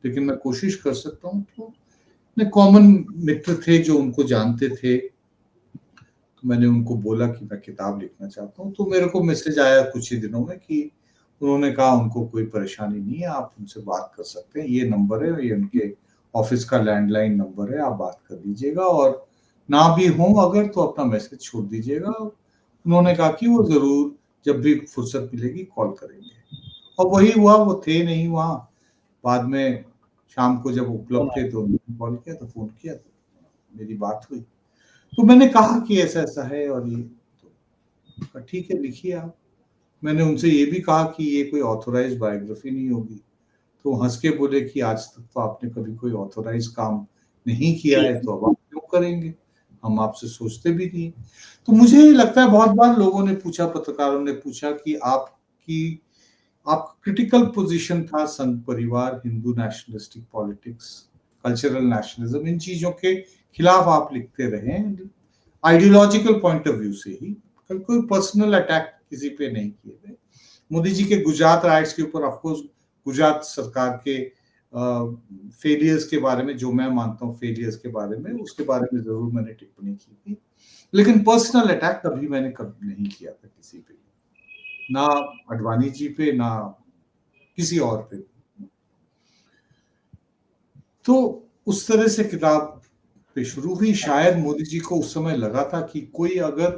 लेकिन मैं कोशिश कर सकता हूँ। तो कॉमन मित्र थे जो उनको जानते थे, तो मैंने उनको बोला कि मैं किताब लिखना चाहता हूँ। तो मेरे को मैसेज आया कुछ ही दिनों में कि उन्होंने कहा उनको कोई परेशानी नहीं है, आप उनसे बात कर सकते हैं, ये नंबर है, ये उनके ऑफिस का लैंडलाइन नंबर है, आप बात कर लीजिएगा, और ना भी हो अगर तो अपना मैसेज छोड़ दीजिएगा। उन्होंने कहा कि वो जरूर जब भी फुर्सत मिलेगी कॉल करेंगे, और वही हुआ, वो थे नहीं वहाँ। बाद में शाम को जब उपलब्ध थे तो उन्होंने कॉल किया, तो फोन किया, तो मेरी बात हुई। तो मैंने कहा कि ऐसा ऐसा है, और ये, तो ठीक है लिखिए आप। मैंने उनसे ये भी कहा कि ये कोई ऑथोराइज बायोग्राफी नहीं होगी। तो हंस के बोले कि आज तक तो आपने कभी कोई ऑथोराइज काम नहीं किया है, तो अब आप क्यों करेंगे, हम आपसे सोचते भी नहीं। तो मुझे लगता है बहुत बार लोगों ने पूछा, पत्रकारों ने पूछा कि आप क्रिटिकल पोजीशन था Sangh Parivar, Hindu nationalistic politics, cultural nationalism, इन चीजों के खिलाफ आप लिखते रहे, आइडियोलॉजिकल पॉइंट ऑफ व्यू से ही, कोई पर्सनल अटैक किसी पे नहीं किए गए। मोदी जी के गुजरात राइट्स के ऊपर, ऑफकोर्स गुजरात सरकार के फेलियर्स के बारे में, जो मैं मानता हूँ फेलियर्स के बारे में, उसके बारे में जरूर मैंने टिप्पणी की थी, लेकिन पर्सनल अटैक कभी मैंने कभी नहीं किया था किसी पे, ना अडवाणी जी पे, ना किसी और पे। तो उस तरह से किताब पे शुरू हुई। शायद मोदी जी को उस समय लगा था कि कोई अगर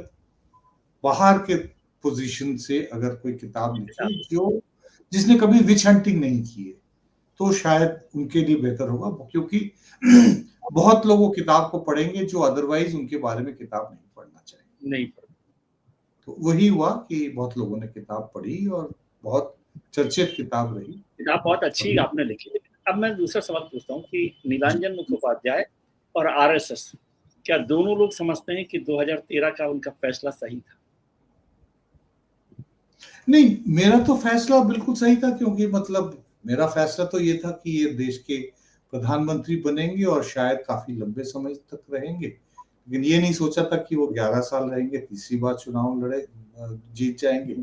बाहर के पोजीशन से अगर कोई किताब लिखे जो जिसने कभी विच हंटिंग नहीं की है, तो शायद उनके लिए बेहतर होगा, क्योंकि बहुत लोग वो किताब को पढ़ेंगे जो अदरवाइज उनके बारे में किताब नहीं पढ़ना चाहेंगे। नहीं, तो वही हुआ कि बहुत लोगों ने किताब पढ़ी और बहुत चर्चित किताब रही। किताब बहुत अच्छी आपने लिखी। अब मैं दूसरा सवाल पूछता हूँ कि नीलांजन मुखोपाध्याय और आरएसएस, क्या दोनों लोग समझते हैं कि 2013 का उनका फैसला सही था? नहीं, मेरा तो फैसला बिल्कुल सही था, क्योंकि मतलब मेरा फैसला तो ये था कि ये देश के प्रधानमंत्री बनेंगे और शायद काफी लंबे समय तक रहेंगे, लेकिन ये नहीं सोचा था कि वो 11 साल रहेंगे, तीसरी बार चुनाव लड़े, जीत जाएंगे।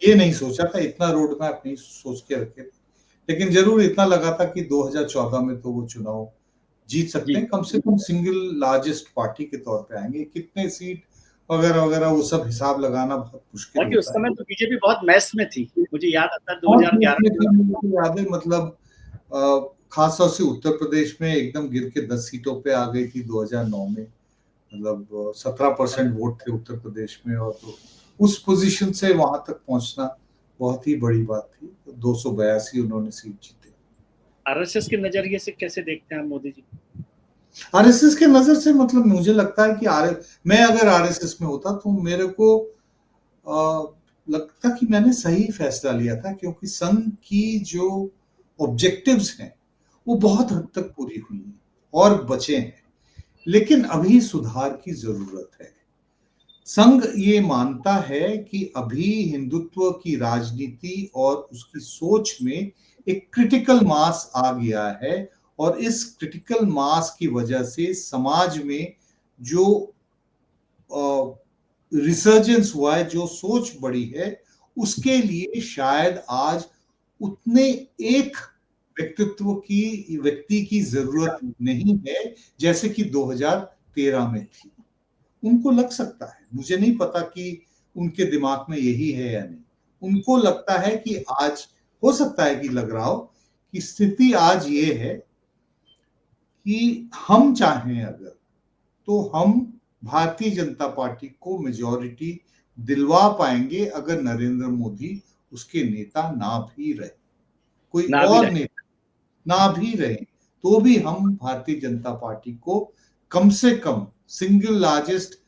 ये नहीं सोचा था, इतना रोड मैप नहीं सोच के रखे थे, लेकिन जरूर इतना लगा था कि 2014 में तो वो चुनाव जीत सकते हैं, कम से कम सिंगल लार्जेस्ट पार्टी के तौर पे आएंगे। कितने सीट वगैरह वगैरह वो सब हिसाब लगाना बहुत मुश्किल बाकी उस होता है। समय तो बीजेपी बहुत मैस में थी, मुझे याद आता है और 2011 मुझे याद है, मतलब खास तौर से उत्तर प्रदेश में एकदम गिर के 10 सीटों पे आ गई थी 2009 में, मतलब 17% वोट थे उत्तर प्रदेश में, और तो उस पोजीशन से वहां तक पहुंचना बहुत ही बड़ी बात थी। 282 उन्होंने सीट जीते। आरएसएस के नजरिए से कैसे देखते हैं मोदी जी? आरएसएस के नजर से मतलब मुझे लगता है कि मैं अगर आरएसएस में होता तो मेरे को लगता कि मैंने सही फैसला लिया था, क्योंकि संघ की जो ऑब्जेक्टिव्स हैं वो बहुत हद तक पूरी हुई हैं और बचे हैं, लेकिन अभी सुधार की जरूरत है। संघ ये मानता है कि अभी हिंदुत्व की राजनीति और उसकी सोच में एक क्रिटिकल मास आ गया है, और इस क्रिटिकल मास की वजह से समाज में जो रिसर्जेंस हुआ है, जो सोच बढ़ी है, उसके लिए शायद आज उतने एक व्यक्ति की जरूरत नहीं है जैसे कि 2013 में थी। उनको लग सकता है, मुझे नहीं पता कि उनके दिमाग में यही है या नहीं। उनको लगता है कि आज, हो सकता है कि लग रहा हो कि स्थिति आज ये है कि हम चाहें अगर, तो हम भारतीय जनता पार्टी को मेजॉरिटी दिलवा पाएंगे अगर नरेंद्र मोदी उसके नेता ना भी रहे, कोई ना भी और रहे। नेता ना भी रहे, तो भी हम भारतीय जनता पार्टी को कम से कम सिंगल लार्जेस्ट,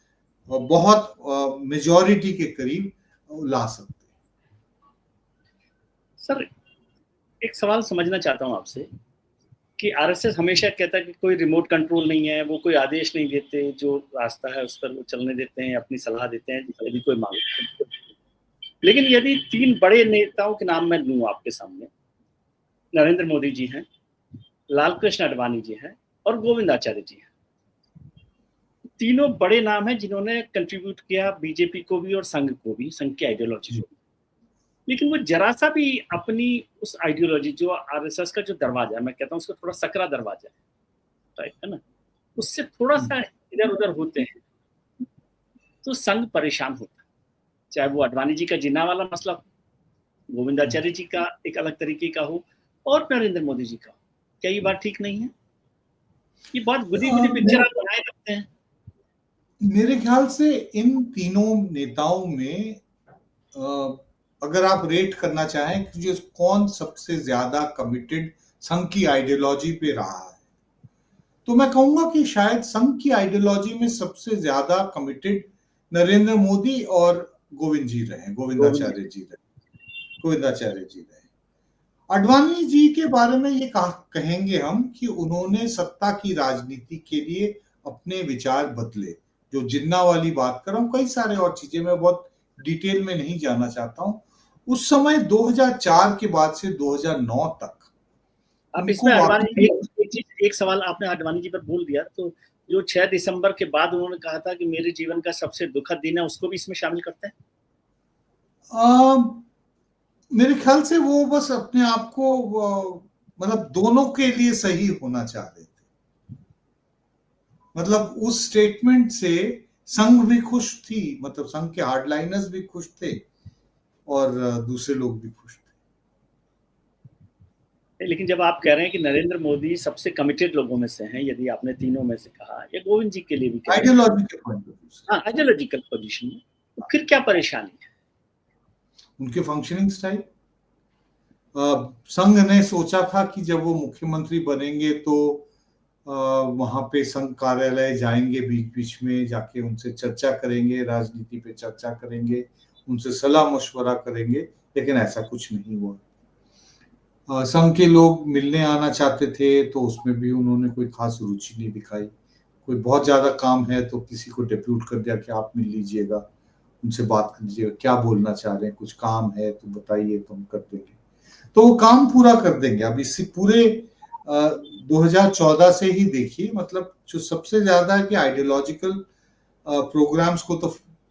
बहुत मेजॉरिटी के करीब ला सकते हैं। सर, एक सवाल समझना चाहता हूं आपसे कि आरएसएस हमेशा कहता है कि कोई रिमोट कंट्रोल नहीं है, वो कोई आदेश नहीं देते, जो रास्ता है उस पर वो चलने देते हैं, अपनी सलाह देते हैं यदि कोई मांगे। लेकिन यदि 3 बड़े नेताओं के नाम मैं लूं आपके सामने, नरेंद्र मोदी जी हैं, लाल कृष्ण आडवाणी जी हैं और गोविंदाचार्य जी हैं। तीनों बड़े नाम हैं जिन्होंने कंट्रीब्यूट किया बीजेपी को भी और संघ को भी, संघ की आइडियोलॉजी को भी। लेकिन वो जरा सा भी अपनी उस आइडियोलॉजी, जो आरएसएस का जो दरवाजा है, मैं कहता हूँ उसका थोड़ा सकरा दरवाजा है, टाइप है ना, उससे थोड़ा सा इधर उधर होते हैं तो संघ परेशान होता है। चाहे वो आडवाणी जी का जिन्ना वाला मसला हो, गोविंदाचार्य जी का एक अलग तरीके का हो, और नरेंद्र मोदी जी का हो। क्या ये बात ठीक नहीं है? ये बहुत गुदी गुदी पिक्चर आप बनाए रखते हैं। मेरे ख्याल से इन तीनों नेताओं में अगर आप रेट करना चाहें कि जो कौन सबसे ज्यादा कमिटेड संघ की आइडियोलॉजी पे रहा है, तो मैं कहूंगा कि शायद संघ की आइडियोलॉजी में सबसे ज्यादा कमिटेड नरेंद्र मोदी और गोविंदाचार्य जी रहे। आडवाणी जी के बारे में ये कहेंगे हम कि उन्होंने सत्ता की राजनीति के लिए अपने विचार बदले। जो जिन्ना वाली बात कर रहा हूं, कई सारे और चीजें मैं बहुत डिटेल में नहीं जाना चाहता हूं। उस समय 2004 के बाद से 2009 तक आप उनको इसमें आडवाणी वाकई एक सवाल आपने आडवाणी जी पर बोल दिया, तो जो 6 दिसंबर के बाद उन्होंने कहा था कि मेरे जीवन का सबसे दुखद दिन है, उसको भी इसमें शामिल करते हैं? मेरे ख्याल से वो बस अपने आप को मतलब दोनों के लिए सही होना चाह रहे थे। मतलब उस स्टेटमेंट से संघ भी खुश थी, मतलब संघ के हार्डलाइनर्स भी खुश थे और दूसरे लोग भी खुश थे। लेकिन जब आप कह रहे हैं कि नरेंद्र मोदी सबसे कमिटेड लोगों में से हैं, यदि आपने तीनों में से कहा, या गोविंद जी के लिए भी कह रहे हैं, आइडियोलॉजी के पॉइंट ऑफ व्यू से, हाँ, आइडियोलॉजिकल पोजीशन में, तो फिर क्या परेशानी है? उनके फंक्शनिंग स्टाइल। संघ ने सोचा था कि जब वो मुख्यमंत्री बनेंगे तो वहां पे संघ कार्यालय जाएंगे, बीच बीच में जाके उनसे चर्चा करेंगे, राजनीति पे चर्चा करेंगे, उनसे सलाह मशवरा करेंगे, लेकिन ऐसा कुछ नहीं हुआ। संघ के लोग मिलने आना चाहते थे, तो उसमें भी उन्होंने कोई खास रुचि नहीं दिखाई। कोई बहुत ज्यादा काम है तो किसी को डेप्यूट कर दिया कि आप मिल लीजिएगा, उनसे बात कर लीजिएगा, क्या बोलना चाह रहे हैं, कुछ काम है तो बताइए तो हम कर देंगे। तो वो काम पूरा कर देंगे। अब इसी पूरे 2014 से ही देखिए, मतलब जो सबसे ज्यादा है कि आइडियोलॉजिकल प्रोग्राम्स को तो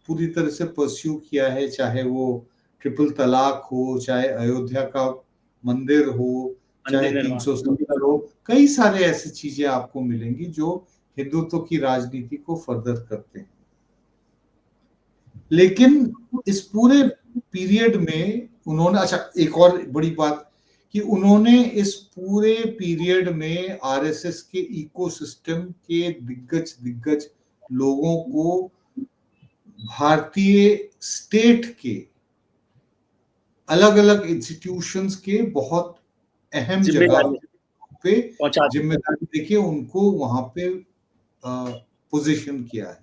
पूरी तरह से परस्यू किया है, चाहे वो ट्रिपल तलाक हो, चाहे अयोध्या का मंदिर हो, चाहे मंदिर निर्माण। 370 हो, कई सारे ऐसी चीजें आपको मिलेंगी जो हिंदुत्व की राजनीति को फर्दर करते हैं। लेकिन इस पूरे पीरियड में उन्होंने, अच्छा एक और बड़ी बात कि उन्होंने इस पूरे पीरियड में आरएसएस के इकोसिस्टम के दिग्गज लोगों को भारतीय स्टेट के अलग अलग इंस्टीट्यूशंस के बहुत अहम जगह पे जिम्मेदारी देके उनको वहां पे पोजीशन किया है।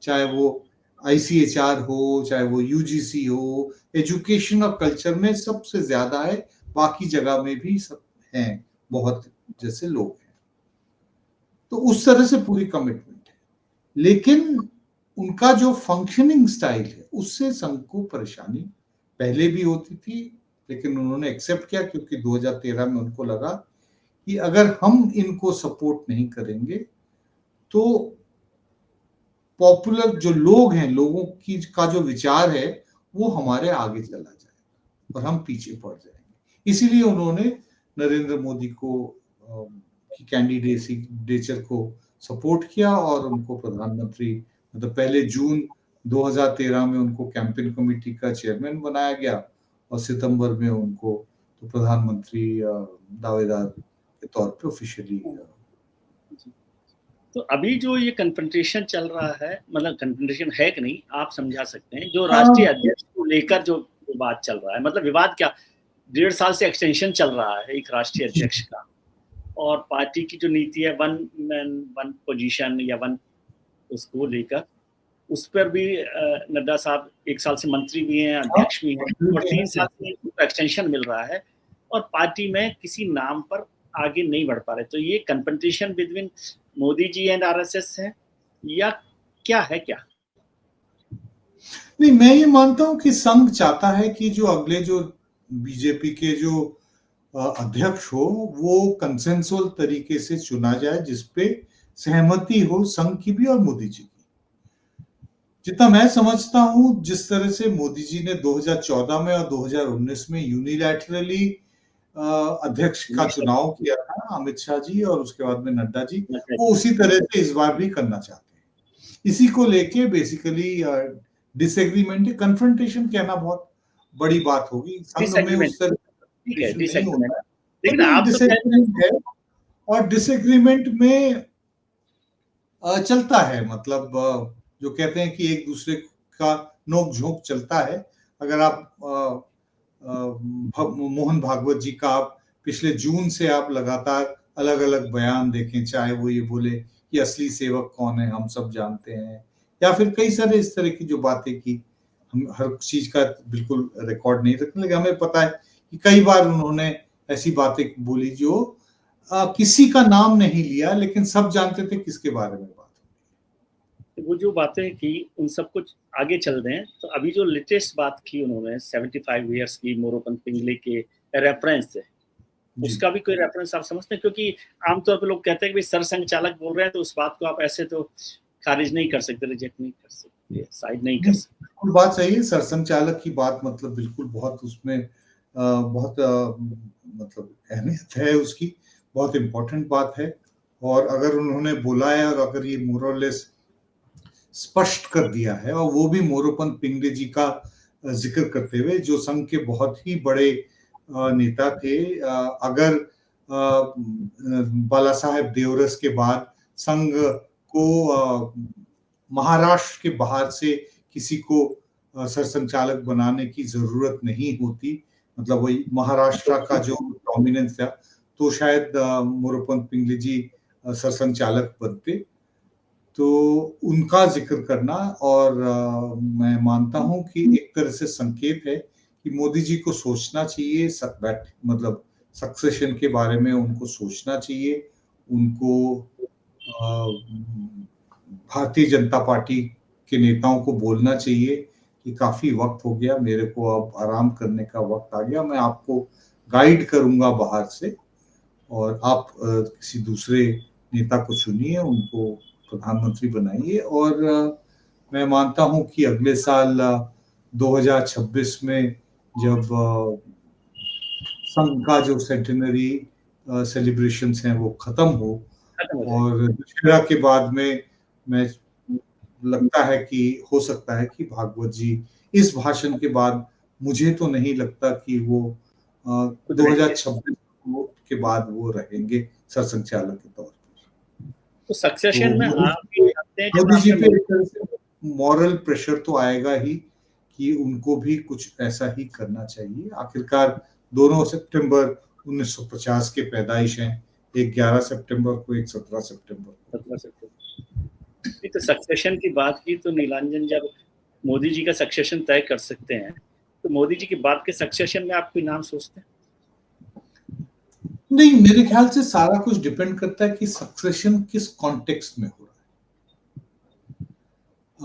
चाहे वो आईसीएचआर हो, चाहे वो यूजीसी हो, एजुकेशन और कल्चर में सबसे ज्यादा है, बाकी जगह में भी सब हैं, बहुत जैसे लोग हैं। तो उस तरह से पूरी कमिटमेंट है, लेकिन उनका जो फंक्शनिंग स्टाइल है उससे संघ को परेशानी पहले भी होती थी, लेकिन उन्होंने एक्सेप्ट किया क्योंकि 2013 में उनको लगा कि अगर हम इनको सपोर्ट नहीं करेंगे तो पॉपुलर जो लोग हैं, लोगों की का जो विचार है वो हमारे आगे चला जाएगा और हम पीछे पड़ जाएंगे। इसीलिए उन्होंने नरेंद्र मोदी को की कैंडिडेचर को सपोर्ट किया और उनको प्रधानमंत्री, मतलब पहले जून 2013 में उनको कैंपेन कमेटी का चेयरमैन बनाया गया और सितंबर में उनको तो प्रधानमंत्री दावेदार के तौर पे ऑफिशियली। तो अभी जो ये कन्फ्रंटेशन चल रहा है, मतलब कन्फ्रंटेशन है कि नहीं आप समझा सकते हैं, जो राष्ट्रीय अध्यक्ष को लेकर जो बात चल रहा है, मतलब विवाद क्या 1.5 साल से एक्सटेंशन चल रहा है एक राष्ट्रीय अध्यक्ष का, और पार्टी की जो नीति है वन मैन वन पोजीशन या वन, उसको लेकर उस पर भी नड्डा साहब 1 साल से मंत्री भी हैं, अध्यक्ष भी हैं, और 3 साल से एक्सटेंशन मिल रहा है और पार्टी में किसी नाम पर आगे नहीं बढ़ पा रहे। तो ये confrontation between Modi ji and RSS है या क्या है क्या? नहीं, मैं ये मानता हूं कि संघ चाहता है कि जो अगले जो बीजेपी के जो अध्यक्ष हो वो कंसेंसुअल तरीके से चुना जाए, जिसपे सहमति हो संघ की भी और मोदी जी की। जितना मैं समझता हूं, जिस तरह से मोदी जी ने 2014 में और 2019 में यूनिलैटरली अध्यक्ष का चुनाव किया था, अमित शाह जी और उसके बाद में नड्डा जी, वो उसी तरह से इस बार भी करना चाहते हैं। इसी को लेके बेसिकली डिसएग्रीमेंट, कन्फ्रंटेशन कहना बहुत बड़ी बात होगी, संघ में उस तरह नहीं होता, लेकिन आप डिसएग्रीमेंट है और डिसएग्रीमेंट में चलता है, मतलब जो कहते हैं कि एक दूसरे का नोक झोंक चलता है। अगर आप मोहन भागवत जी का आप पिछले जून से आप लगातार अलग अलग बयान देखें, चाहे वो ये बोले कि असली सेवक कौन है हम सब जानते हैं, या फिर कई सारे इस तरह की जो बातें की, हम हर चीज का बिल्कुल रिकॉर्ड नहीं रखते, लेकिन हमें पता है कि कई बार उन्होंने ऐसी बातें बोली जो किसी का नाम नहीं लिया, लेकिन सब जानते थे किसके बारे में बात। वो जो बातें की उन सब कुछ आगे चल रहे हैं। तो अभी जो लेटेस्ट बात की उन्होंने 75 इयर्स की मोरोपंत पिंगले के रेफरेंस से, उसका भी कोई रेफरेंस आप समझते हैं? क्योंकि आमतौर पर लोग कहते हैं कि सरसंघ चालक बोल रहे हैं तो उस बात को आप ऐसे तो खारिज नहीं कर सकते, रिजेक्ट नहीं कर सकते, साइड नहीं कर सकते। बिल्कुल बात सही है, सरसंघ चालक की बात मतलब बिल्कुल बहुत उसमें बहुत मतलब अहमियत है उसकी, बहुत इम्पोर्टेंट बात है। और अगर उन्होंने बोला है और अगर ये मोर और लेस स्पष्ट कर दिया है, और वो भी मोरोपंत पिंगले जी का जिक्र करते हुए, जो संघ के बहुत ही बड़े नेता थे। अगर बाला साहेब देवरस के बाद संघ को महाराष्ट्र के बाहर से किसी को सरसंघचालक बनाने की जरूरत नहीं होती, मतलब वही महाराष्ट्र का जो डोमिनेंस था, तो शायद मोरोपंत पिंगले जी सरसंघचालक बनते। तो उनका जिक्र करना, और मैं मानता हूं कि एक तरह से संकेत है कि मोदी जी को सोचना चाहिए, मतलब सक्सेशन के बारे में उनको सोचना चाहिए, उनको भारतीय जनता पार्टी के नेताओं को बोलना चाहिए कि काफी वक्त हो गया, मेरे को अब आराम करने का वक्त आ गया, मैं आपको गाइड करूंगा बाहर से, और आप किसी दूसरे नेता को चुनिए, उनको प्रधानमंत्री बनाइए। और मैं मानता हूं कि अगले साल 2026 में जब संघ का जो सेंटेनरी सेलिब्रेशंस हैं वो खत्म हो, खत्म हो जाएगी। और दशहरा के बाद में मैं लगता है कि हो सकता है कि भागवत जी इस भाषण के बाद, मुझे तो नहीं लगता कि वो खुद रहेंगे। 2026 के बाद वो रहेंगे सरसंघचालक के तौर पर। तो तो सक्सेशन में आप ये जानते हैं, जैसे मोदी जी आपने पे एक तरह से मॉरल प्रेशर तो आएगा ही कि उनको भी कुछ ऐसा ही करना चाहिए। आखिरकार दोनों सितंबर 1950 के पैदाइश हैं, एक 11 सितंबर को, एक 17 सितंबर को। 17 सितंबर। तो सक्सेशन की बात की तो नीलांजन, जब मोदी जी का सक्सेशन तय कर सकते हैं, तो मोदी जी के बाद के सक्सेशन में आप कोई नाम सोचते हैं? नहीं, मेरे ख्याल से सारा कुछ डिपेंड करता है कि सक्सेशन किस कॉन्टेक्स्ट में हो रहा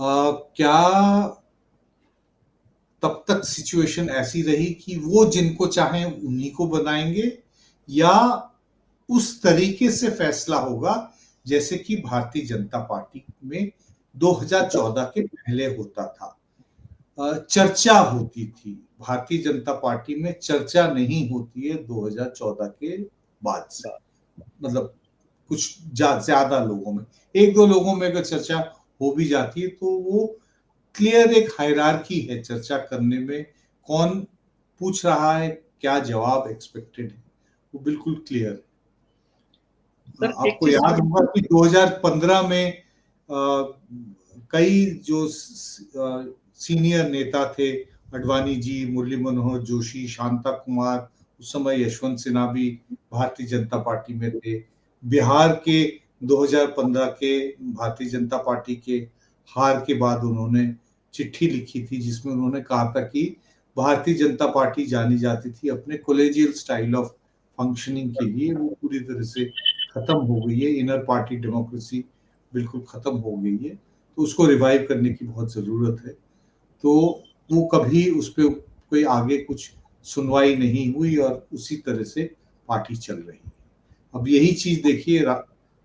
है। क्या तब तक सिचुएशन ऐसी रही कि वो जिनको चाहें उन्हीं को बनाएंगे, या उस तरीके से फैसला होगा जैसे कि भारतीय जनता पार्टी में 2014 के पहले होता था। चर्चा होती थी, भारतीय जनता पार्टी में चर्चा नहीं होती है 2014 के बाद से, मतलब कुछ ज्यादा लोगों में, एक दो लोगों में अगर चर्चा हो भी जाती है तो वो क्लियर एक हायरार्की है चर्चा करने में, कौन पूछ रहा है, क्या जवाब एक्सपेक्टेड है, वो बिल्कुल क्लियर है। सर एक आपको चीज याद होगा कि 2015 में कई जो सीनियर नेता थे, अडवाणी जी, मुरली मनोहर जोशी, शांता कुमार, उस समय यशवंत सिन्हा भी भारतीय जनता पार्टी में थे। बिहार के 2015 के भारतीय जनता पार्टी के हार के बाद उन्होंने चिट्ठी लिखी थी जिसमें उन्होंने कहा था कि भारतीय जनता पार्टी जानी जाती थी अपने कोलेजियल स्टाइल ऑफ फंक्शनिंग के लिए, वो पूरी तरह से खत्म हो गई है, इनर पार्टी डेमोक्रेसी बिल्कुल खत्म हो गई है, तो उसको रिवाइव करने की बहुत जरूरत है। तो वो कभी उस पर कोई आगे कुछ सुनवाई नहीं हुई और उसी तरह से पार्टी चल रही है। अब यही चीज देखिए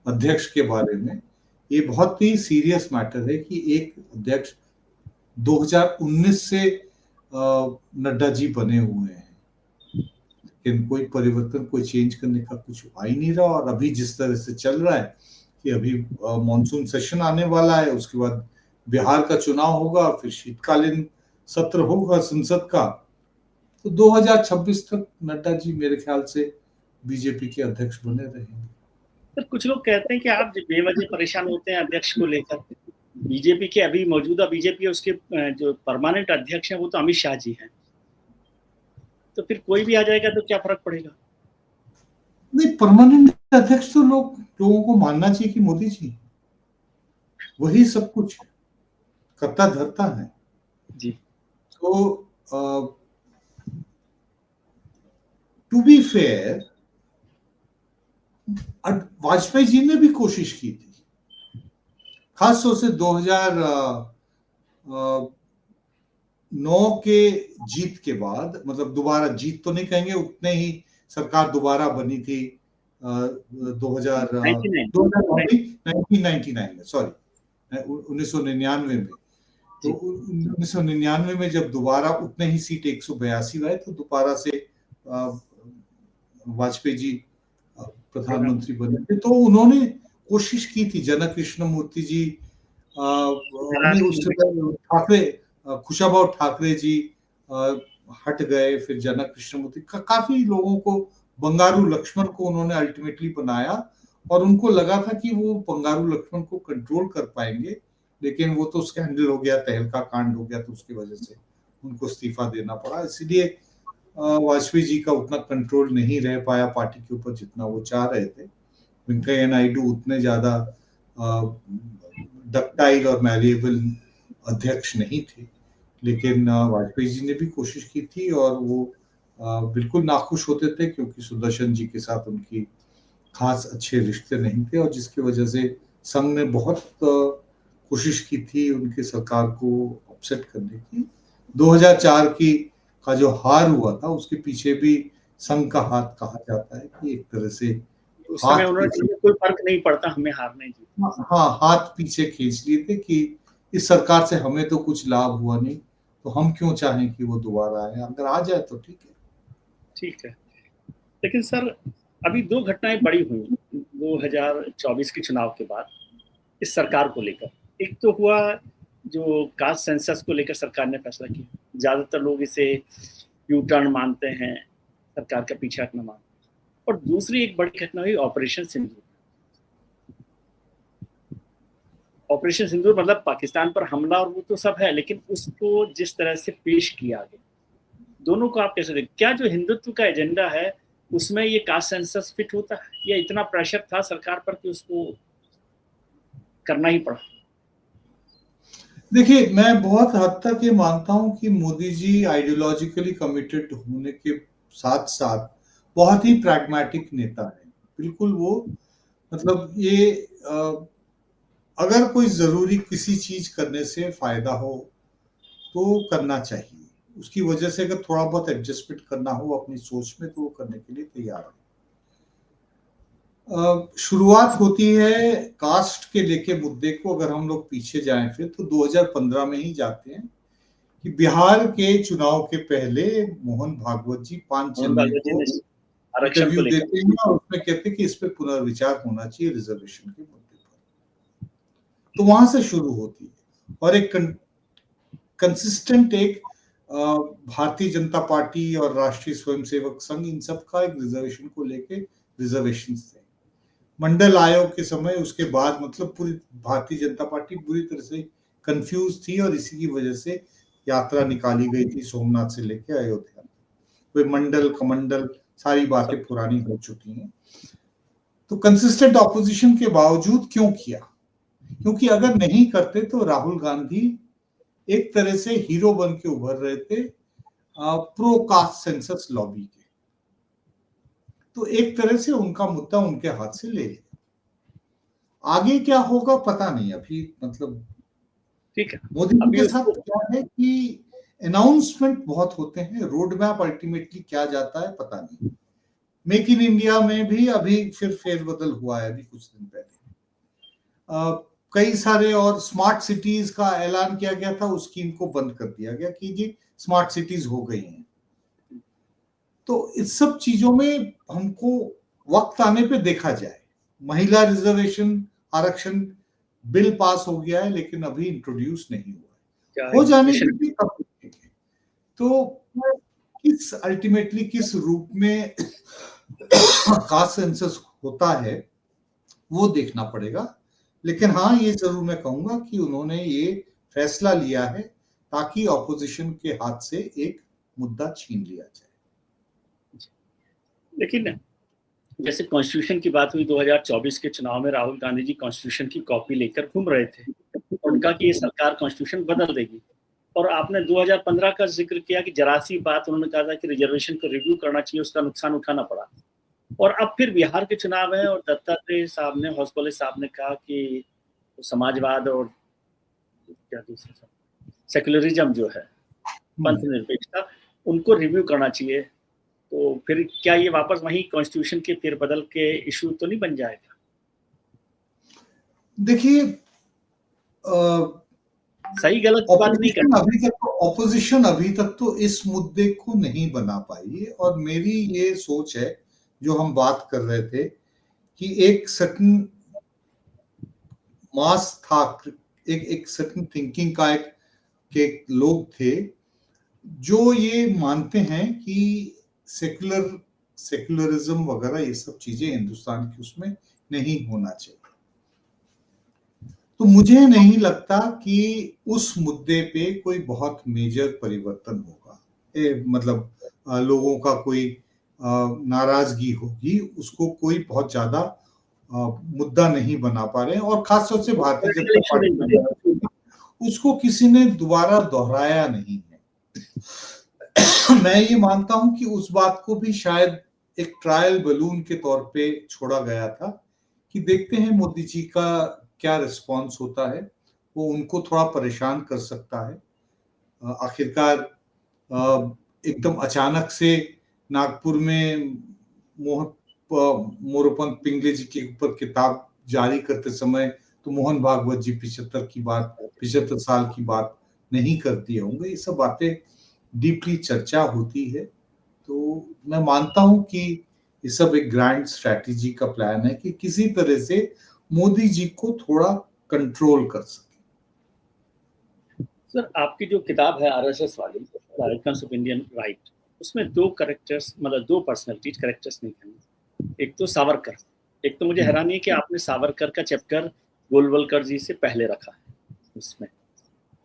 अध्यक्ष के बारे में, ये बहुत ही सीरियस मैटर है कि एक अध्यक्ष 2019 से नड्डा जी बने हुए हैं, लेकिन कोई परिवर्तन, कोई चेंज करने का कुछ आ ही नहीं रहा। और अभी जिस तरह से चल रहा है कि अभी मॉनसून सेशन आने वाला है, उसके बाद बिहार का चुनाव होगा, फिर शीतकालीन सत्र होगा संसद का, तो 2026 तक नड्डा जी मेरे ख्याल से बीजेपी के अध्यक्ष बने रहेंगे। सर कुछ लोग कहते हैं कि आप बेवजह परेशान होते हैं अध्यक्ष को लेकर। बीजेपी के अभी मौजूदा बीजेपी उसके जो परमानेंट अध्यक्ष हैं वो तो अमित शाह जी हैं, तो फिर कोई भी आ जाएगा तो क्या फर्क पड़ेगा? नहीं, परमानेंट अध्यक्ष तो लोगों को मानना चाहिए कि मोदी जी वही सब कुछ करता धरता है जी। तो to be fair, Vajpayee ji ने भी कोशिश की थी, खास तौर से 2009 के जीत के बाद, मतलब दोबारा जीत तो नहीं कहेंगे, उतने ही सरकार दोबारा बनी थी 1999 में, सॉरी 1999 में। तो 1999 में जब दोबारा उतने ही सीट 182 आए तो दोबारा से वाजपेयी जी प्रधानमंत्री बने थे, तो उन्होंने कोशिश की थी। जनक कृष्णमूर्ति जी ने उस समय ठाकरे, कुशाभाऊ ठाकरे जी हट गए, फिर जनक कृष्णमूर्ति काफी लोगों को, बंगारू लक्ष्मण को उन्होंने अल्टीमेटली बनाया, और उनको लगा था कि वो बंगारू लक्ष्मण को कंट्रोल कर पाएंगे, लेकिन वो तो स्कैंडल हो गया, तहलका कांड हो गया, तो उसकी वजह से उनको इस्तीफा देना पड़ा। इसलिए वाजपेयी जी का उतना कंट्रोल नहीं रह पाया पार्टी के ऊपर जितना वो चाह रहे थे। वेंकैया नायडू उतने ज्यादा डक्टाइल और मैलिएबल अध्यक्ष नहीं थे, लेकिन वाजपेयी जी ने भी कोशिश की थी और वो बिल्कुल नाखुश होते थे क्योंकि सुदर्शन जी के साथ उनकी खास अच्छे रिश्ते नहीं थे और जिसकी वजह से संघ ने बहुत कोशिश की थी उनकी सरकार को अपसेट करने की। 2004 की का जो हार हुआ था उसके पीछे भी संघ का हाथ कहा जाता है कि एक तरह से उस समय उन्होंने कोई फर्क नहीं पड़ता, हमें हारना ही। हाँ, हाथ पीछे खींच लिए थे कि इस सरकार से हमें तो कुछ लाभ हुआ नहीं, तो हम क्यों चाहें कि वो दोबारा आए, अगर आ जाए तो ठीक है। ठीक है, लेकिन सर अभी दो घटनाएं बड़ी हुई 2024 के चुनाव के बाद इस सरकार को लेकर। एक तो हुआ जो कास्ट सेंसस को लेकर सरकार ने फैसला किया, ज्यादातर लोग इसे यू टर्न मानते हैं, सरकार का पीछे हटना मानते हैं। और दूसरी एक बड़ी घटना हुई ऑपरेशन सिंदूर। ऑपरेशन सिंदूर मतलब पाकिस्तान पर हमला और वो तो सब है, लेकिन उसको जिस तरह से पेश किया गया, दोनों को आप कैसे देखते? क्या जो हिंदुत्व का एजेंडा है उसमें ये कास्ट सेंसस फिट होता है, या इतना प्रेशर था सरकार पर कि उसको करना ही पड़ा? देखिए, मैं बहुत हद तक ये मानता हूं कि मोदी जी आइडियोलॉजिकली कमिटेड होने के साथ साथ बहुत ही प्रैग्मेटिक नेता है। बिल्कुल वो मतलब ये अगर कोई जरूरी किसी चीज करने से फायदा हो तो करना चाहिए, उसकी वजह से अगर थोड़ा बहुत एडजस्टमेंट करना हो अपनी सोच में तो वो करने के लिए तैयार है। शुरुआत होती है कास्ट के लेके मुद्दे को, अगर हम लोग पीछे जाएं फिर तो 2015 में ही जाते हैं कि बिहार के चुनाव के पहले मोहन भागवत जी 5 जनवरी को आरक्षण को इंटरव्यू लेकर देते हैं और उसमें कहते हैं कि इस पे पुनर्विचार होना चाहिए रिजर्वेशन के मुद्दे पर। तो वहां से शुरू होती है और एक कंसिस्टेंट एक भारतीय जनता पार्टी और राष्ट्रीय स्वयंसेवक संघ इन सब का एक रिजर्वेशन को लेके रिजर्वेशन थे। मंडल आयोग के समय उसके बाद मतलब पूरी भारतीय जनता पार्टी पूरी तरह से कंफ्यूज थी और इसी की वजह से यात्रा निकाली गई थी सोमनाथ से लेकर अयोध्या। वे मंडल कमंडल सारी बातें पुरानी हो चुकी हैं। तो कंसिस्टेंट ऑपोजिशन के बावजूद क्यों किया? क्योंकि अगर नहीं करते तो राहुल गांधी एक तरह से हीरो बन के उभर रहे थे प्रो कास्ट सेंसस लॉबी के। तो एक तरह से उनका मुद्दा उनके हाथ से ले लिया। आगे क्या होगा पता नहीं अभी, मतलब ठीक है। मोदी जी के साथ क्या है कि अनाउंसमेंट बहुत होते हैं, रोड मैप अल्टीमेटली क्या जाता है पता नहीं। मेक इन इंडिया में भी अभी फिर फेरबदल हुआ है अभी कुछ दिन पहले। कई सारे और स्मार्ट सिटीज का ऐलान किया गया था, उस स्कीम को बंद कर दिया गया कि जी स्मार्ट सिटीज हो गई हैं। तो इस सब चीजों में हमको वक्त आने पे देखा जाए। महिला रिजर्वेशन आरक्षण बिल पास हो गया है लेकिन अभी इंट्रोड्यूस नहीं हुआ है, हो जाने के भी तब देखेंगे। तो किस अल्टीमेटली किस रूप में कास्ट सेंसस होता है वो देखना पड़ेगा। लेकिन हाँ, ये जरूर मैं कहूंगा कि उन्होंने ये फैसला लिया है ताकि ऑपोजिशन के हाथ से एक मुद्दा छीन लिया जाए। लेकिन जैसे कॉन्स्टिट्यूशन की बात हुई 2024 के चुनाव में, राहुल गांधी जी कॉन्स्टिट्यूशन की कॉपी लेकर घूम रहे थे। उनका कि ये सरकार कॉन्स्टिट्यूशन बदल देगी, और आपने 2015 का जिक्र किया कि जरा सी बात उन्होंने कहा था कि रिजर्वेशन को रिव्यू करना चाहिए, उसका नुकसान उठाना पड़ा। और अब फिर बिहार के चुनाव है और दत्तात्रेय साहब ने, हौसपले साहब ने कहा कि समाजवाद और क्या दूसरा सेक्युलरिज्म जो है, पंथ निरपेक्षता, उनको रिव्यू करना चाहिए। तो फिर क्या ये वापस वही कॉन्स्टिट्यूशन के फेरबदल के इशू तो नहीं बन जाएगा? देखिए, सही गलत बात नहीं करना। ऑपोजिशन अभी तक तो इस मुद्दे को नहीं बना पाई है और मेरी ये सोच है जो हम बात कर रहे थे कि एक सर्टन मास था, एक सर्टन थिंकिंग का एक के लोग थे जो ये मानते हैं कि सेक्युलरिज्म वगैरह ये सब चीजें हिंदुस्तान की उसमें नहीं होना चाहिए। तो मुझे नहीं लगता कि उस मुद्दे पे कोई बहुत मेजर परिवर्तन होगा, मतलब लोगों का कोई नाराजगी होगी, उसको कोई बहुत ज्यादा मुद्दा नहीं बना पा रहे हैं, और खासतौर से भारतीय जनता इशू नहीं बने। पार्टी उसको किसी ने दोबारा दोहराया नहीं है। मैं ये मानता हूं कि उस बात को भी शायद एक ट्रायल बलून के तौर पे छोड़ा गया था कि देखते हैं मोदी जी का क्या रिस्पांस होता है, वो उनको थोड़ा परेशान कर सकता है। आखिरकार एकदम अचानक से नागपुर में मोरोपंत पिंगले जी के ऊपर किताब जारी करते समय तो मोहन भागवत जी 75 साल की बात नहीं कर दिए होंगे। ये सब बातें डीपली चर्चा होती है, तो मैं मानता हूं कि ये सब एक ग्रैंड स्ट्रैटेजी का प्लान है कि किसी तरह से मोदी जी को थोड़ा कंट्रोल कर सके। सर, आपकी जो किताब है आरएसएस वाली, the icons of Indian right, उसमें दो कैरेक्टर्स, मतलब दो पर्सनैलिटीज, कैरेक्टर्स नहीं कहूँगा, एक तो सावरकर। एक तो मुझे हैरानी है कि आपने सावरकर का चैप्टर गोलवलकर जी से पहले रखा है उसमें,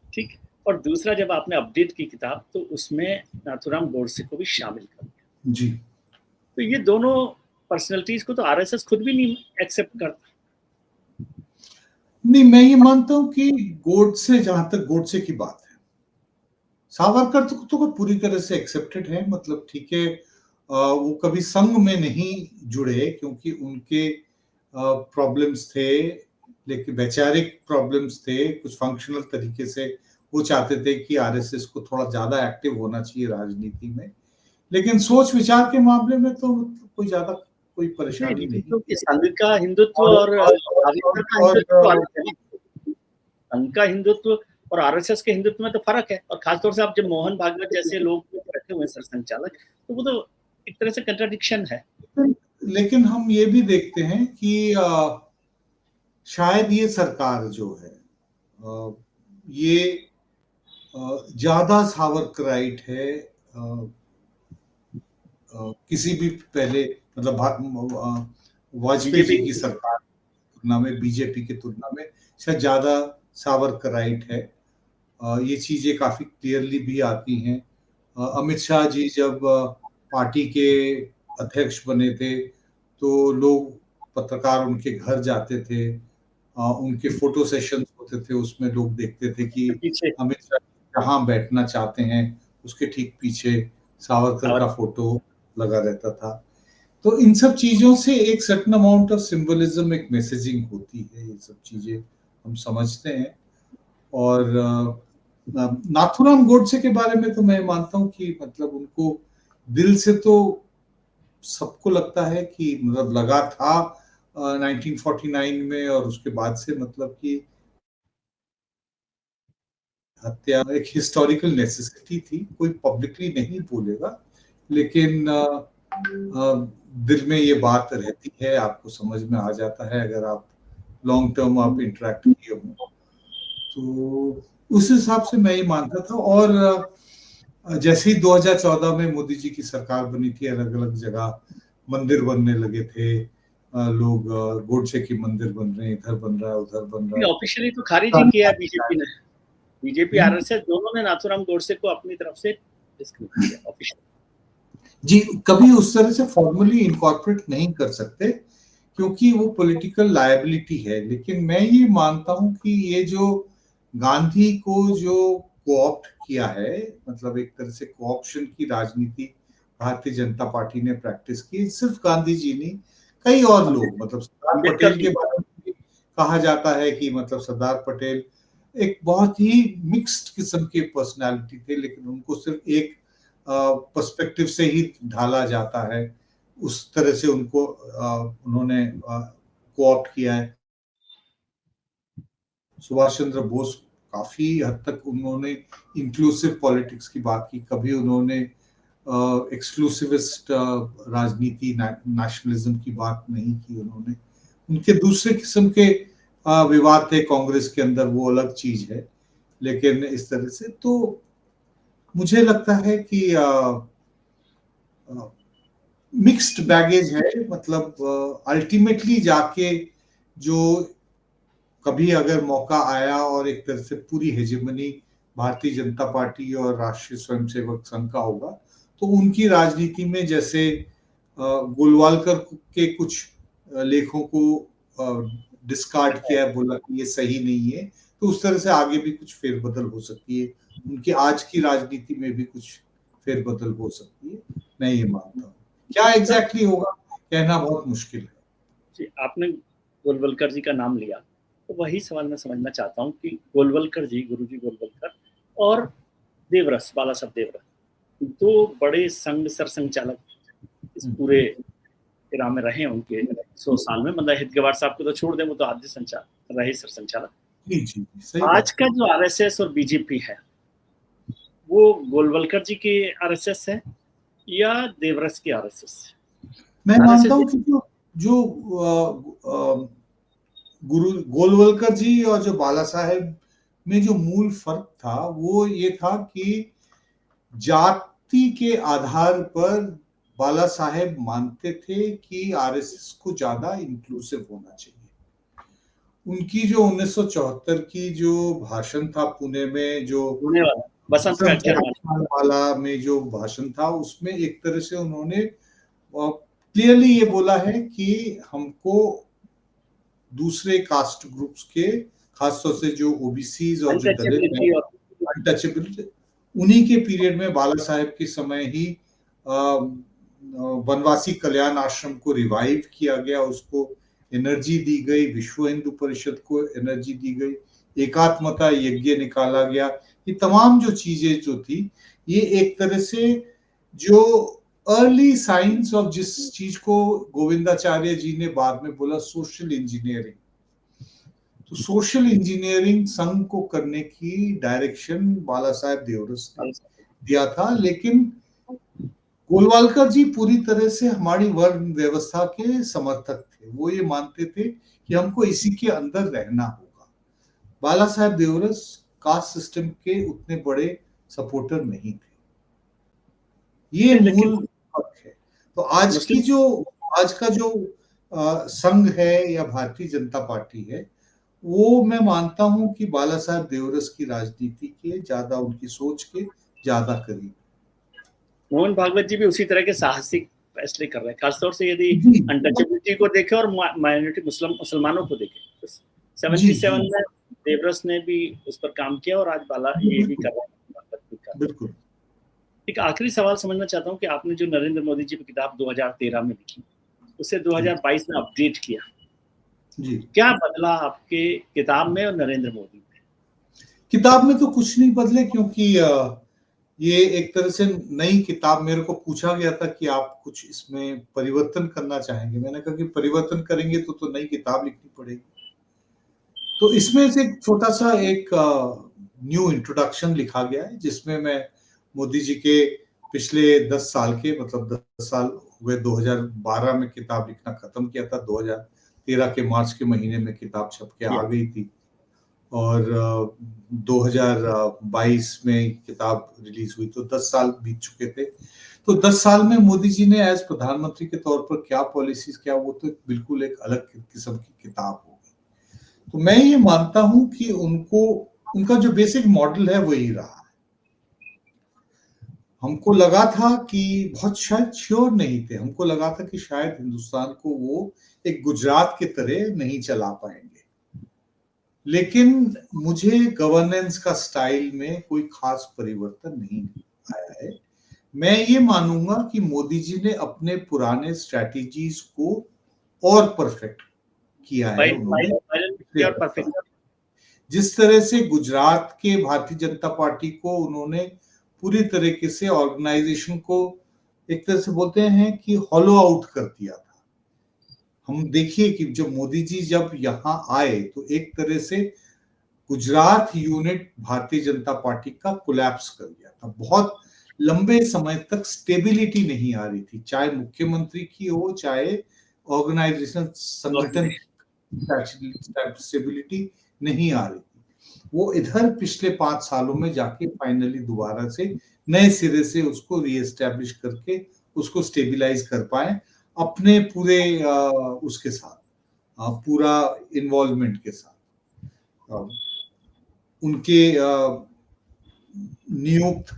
ठीक। और दूसरा, जब आपने अपडेट की किताब तो उसमें नाथुराम गोडसे को भी शामिल कर दिया जी। तो ये दोनों पर्सनैलिटीज को तो आरएसएस खुद भी नहीं एक्सेप्ट करता। नहीं, मैं ये मानता हूं कि गोडसे, जहां तक गोडसे की बात है, सावरकर तो पूरी तरह से एक्सेप्टेड है। मतलब ठीक है, वो कभी संघ में नहीं जुड़े क्योंकि उनके प्रॉब्लम्स थे, लेकिन वैचारिक प्रॉब्लम्स थे, कुछ फंक्शनल तरीके से वो चाहते थे कि आरएसएस को थोड़ा ज्यादा एक्टिव होना चाहिए राजनीति में, लेकिन सोच विचार के मामले में तो कोई ज्यादा कोई परेशानी नहीं। क्योंकि संघ का हिंदुत्व और आविष्कार का और हिंदुत्व अलग है ना। संघ का हिंदुत्व और आरएसएस के हिंदुत्व में तो फर्क है, और खासतौर से आप जब मोहन भागवत जैसे लोग बैठे हुए सरसंघचालक, तो वो तो एक तरह से कंट्राडिक्शन है। लेकिन हम ये भी देखते हैं कि शायद ये सरकार जो है ये ज्यादा सावरकराइट है किसी भी पहले, मतलब वाजपेयी जी की सरकार तुलना में, बीजेपी की तुलना में शायद ज्यादा सावरकराइट है। ये चीजें काफी क्लियरली भी आती हैं। अमित शाह जी जब पार्टी के अध्यक्ष बने थे तो लोग, पत्रकार उनके घर जाते थे, उनके फोटो सेशंस होते थे, उसमें लोग देखते थे कि अमित शाह जहाँ बैठना चाहते हैं उसके ठीक पीछे सावरकर का फोटो लगा रहता था। तो इन सब चीजों से एक सर्टेन अमाउंट ऑफ सिंबलिज्म, एक मैसेजिंग होती है, ये सब चीजें हम समझते हैं। और नाथुराम गोडसे के बारे में तो मैं मानता हूँ कि मतलब उनको दिल से तो सबको लगता है कि मतलब लगा था 1949 में, और उसके बाद से मतलब कि हत्या एक हिस्टोरिकल नेसेसिटी थी, कोई पब्लिकली नहीं बोलेगा, लेकिन दिल में ये बात रहती है, आपको समझ में आ जाता है अगर आप लॉन्ग टर्म आप इंटरेक्ट किए हो। तो उस हिसाब से मैं ये मानता था। और जैसे ही 2014 में मोदी जी की सरकार बनी थी, अलग अलग जगह मंदिर बनने लगे थे, लोग गोडसे की मंदिर बन रहे हैं, इधर बन रहा है, उधर बन रहा है। ऑफिशियली तो खारिज ही किया है बीजेपी ने, बीजेपी आरएसएस दोनों ने नाथुराम गोडसे को अपनी तरफ से डिस्क्रिप्ट किया ऑफिशियली। जी, कभी उस तरह से फॉर्मली इनकॉर्पोरेट नहीं कर सकते क्योंकि वो पॉलिटिकल लायबिलिटी है, लेकिन मैं ये मानता हूं कि ये जो गांधी को जो कोऑप्ट किया है, मतलब एक तरह से कोऑप्शन की राजनीति भारतीय जनता पार्टी ने प्रैक्टिस की, सिर्फ गांधी जी नहीं, कई और लोग, मतलब सरदार पटेल के बारे में भी कहा जाता है कि मतलब सरदार पटेल एक बहुत ही मिक्स्ड किस्म के पर्सनालिटी थे, लेकिन उनको सिर्फ एक पर्सपेक्टिव से ही ढाला जाता है, उस तरह से उनको उन्होंने कोऑप्ट किया है। सुभाष चंद्र बोस काफी हद तक उन्होंने इंक्लूसिव पॉलिटिक्स की बात की, कभी उन्होंने एक्सक्लूसिविस्ट राजनीति, नेशनलिज्म की बात नहीं की उन्होंने। उनके दूसरे किस्म के विवाद थे कांग्रेस के अंदर, वो अलग चीज है, लेकिन इस तरह से तो मुझे लगता है कि मिक्स्ड बैगेज है। मतलब अल्टीमेटली जाके जो कभी अगर मौका आया और एक तरह से पूरी हेजेमनी भारतीय जनता पार्टी और राष्ट्रीय स्वयंसेवक संघ का होगा, तो उनकी राजनीति में जैसे गोलवालकर के कुछ लेखों को डिस्कार्ड किया है, बोला कि ये सही नहीं है, तो उस तरह से आगे भी कुछ फेरबदल हो सकती है, उनकी आज की राजनीति में भी कुछ फेरबदल हो सकती है, मैं ये मानता हूँ। क्या एग्जैक्टली होगा कहना बहुत मुश्किल है। जी, आपने गोलवलकर जी का नाम लिया, तो वही सवाल मैं समझना चाहता हूँ कि गोलवलकर जी, गुरुजी गोलवलकर और देवरस, बाला साहब देवरस, दो बड़े संघ सरसंघचालक इस पूरे इरा में रहे उनके 100 साल में। मतलब हितगवार साहब को तो छोड़ दें, वो तो आद्य संचालक रहे, सरसंचालक। जी जी, सही आज बात का जो आरएसएस और बीजेपी है, वो गोलवलकर जी के आरएसएस है या देवरस की आरएसएस है? मैं आरएसएस मानता हूँ कि जो जो गुरु गोलवलकर जी और जो बाला साहेब में जो मूल फर्क था वो ये था कि जाति के आधार पर बाला साहेब मानते थे कि आरएसएस को ज्यादा इंक्लूसिव होना चाहिए। उनकी जो 1974 की जो भाषण था पुणे में, जो होने वाला बसंत का वाला में जो भाषण था, उसमें एक तरह से उन्होंने क्लियरली ये बोला है कि हमको दूसरे कास्ट ग्रुप्स के, खासतौर से जो ओबीसीज और जो दलित हैं, अनटचेबिलिटी, उन्हीं के पीरियड में बाला साहेब के समय ही वनवासी कल्याण आश्रम को रिवाइव किया गया, उसको एनर्जी दी गई, विश्व हिंदू परिषद को एनर्जी दी गई, एकात्मता यज्ञ निकाला गया। ये तमाम जो चीजें जो थी, ये एक तरह से जो अर्ली साइंस ऑफ जिस चीज को गोविंदाचार्य जी ने बाद में बोला सोशल इंजीनियरिंग, तो सोशल इंजीनियरिंग संघ को करने की डायरेक्शन बाला साहेब देवरस ने दिया था। लेकिन गोलवालकर जी पूरी तरह से हमारी वर्ण व्यवस्था के समर्थक थे, वो ये मानते थे कि हमको इसी के अंदर रहना होगा। बाला साहेब देवरस कास्ट सिस्टम के उतने बड़े सपोर्टर नहीं थे, ये मूल फर्क है। तो आज का जो संघ है या भारतीय जनता पार्टी है, वो मैं मानता हूं कि बाला साहेब देवरस की राजनीति के ज्यादा, उनकी सोच के ज्यादा करीब। मोहन भागवत जी भी उसी तरह के साहसिक फैसले कर रहे हैं, खासतौर से यदि अनटचेबिलिटी को देखें और माइनॉरिटी मुसलमानों को देखें। 77 में देवरस ने भी उस पर काम किया और आज बाला ये भी कर रहे हैं। बिल्कुल। एक आखिरी सवाल समझना चाहता हूँ कि आपने जो नरेंद्र मोदी जी की किताब 2013 में लिखी, उसे 2022 में अपडेट किया जी, क्या बदला आपके किताब में और नरेंद्र मोदी में? किताब में तो कुछ नहीं बदले, क्योंकि ये एक तरह से नई किताब, मेरे को पूछा गया था कि आप कुछ इसमें परिवर्तन करना चाहेंगे, मैंने कहा कि परिवर्तन करेंगे तो नई किताब लिखनी पड़ेगी। तो इसमें से छोटा सा एक न्यू इंट्रोडक्शन लिखा गया है, जिसमें मैं मोदी जी के पिछले 10 साल के, मतलब 10 साल हुए, 2012 में किताब लिखना खत्म किया था, 2013 के मार्च के महीने में किताब छप के आ गई थी और 2022 में किताब रिलीज हुई, तो 10 साल बीत चुके थे। तो 10 साल में मोदी जी ने एज प्रधानमंत्री के तौर पर क्या पॉलिसीज, क्या, वो तो बिल्कुल एक अलग किस्म की किताब हो गई। तो मैं ये मानता हूं कि उनका जो बेसिक मॉडल है वही रहा है। हमको लगा था कि बहुत, शायद श्योर नहीं थे, हमको लगा था कि शायद हिंदुस्तान को वो एक गुजरात के तरह नहीं चला पाएंगे, लेकिन मुझे गवर्नेंस का स्टाइल में कोई खास परिवर्तन नहीं आया है। मैं ये मानूंगा कि मोदी जी ने अपने पुराने स्ट्रैटेजीज को और परफेक्ट किया है उन्होंने। जिस तरह से गुजरात के भारतीय जनता पार्टी को उन्होंने पूरी तरीके से ऑर्गेनाइजेशन को एक तरह से बोलते हैं कि हॉलो आउट कर दिया था। हम देखिए कि जब मोदी जी जब यहाँ आए तो एक तरह से गुजरात यूनिट भारतीय जनता पार्टी का कोलैप्स कर गया था। बहुत लंबे समय तक स्टेबिलिटी नहीं आ रही थी, चाहे मुख्यमंत्री की हो, चाहे ऑर्गेनाइजेशन संगठन स्टेबिलिटी नहीं आ रही थी। वो इधर पिछले 5 सालों में जाके फाइनली दोबारा से नए सिरे से उसको रीएस्टैब्लिश करके उसको स्टेबिलाइज कर पाए अपने पूरे उसके साथ, पूरा इन्वॉल्वमेंट के साथ। उनके नियुक्त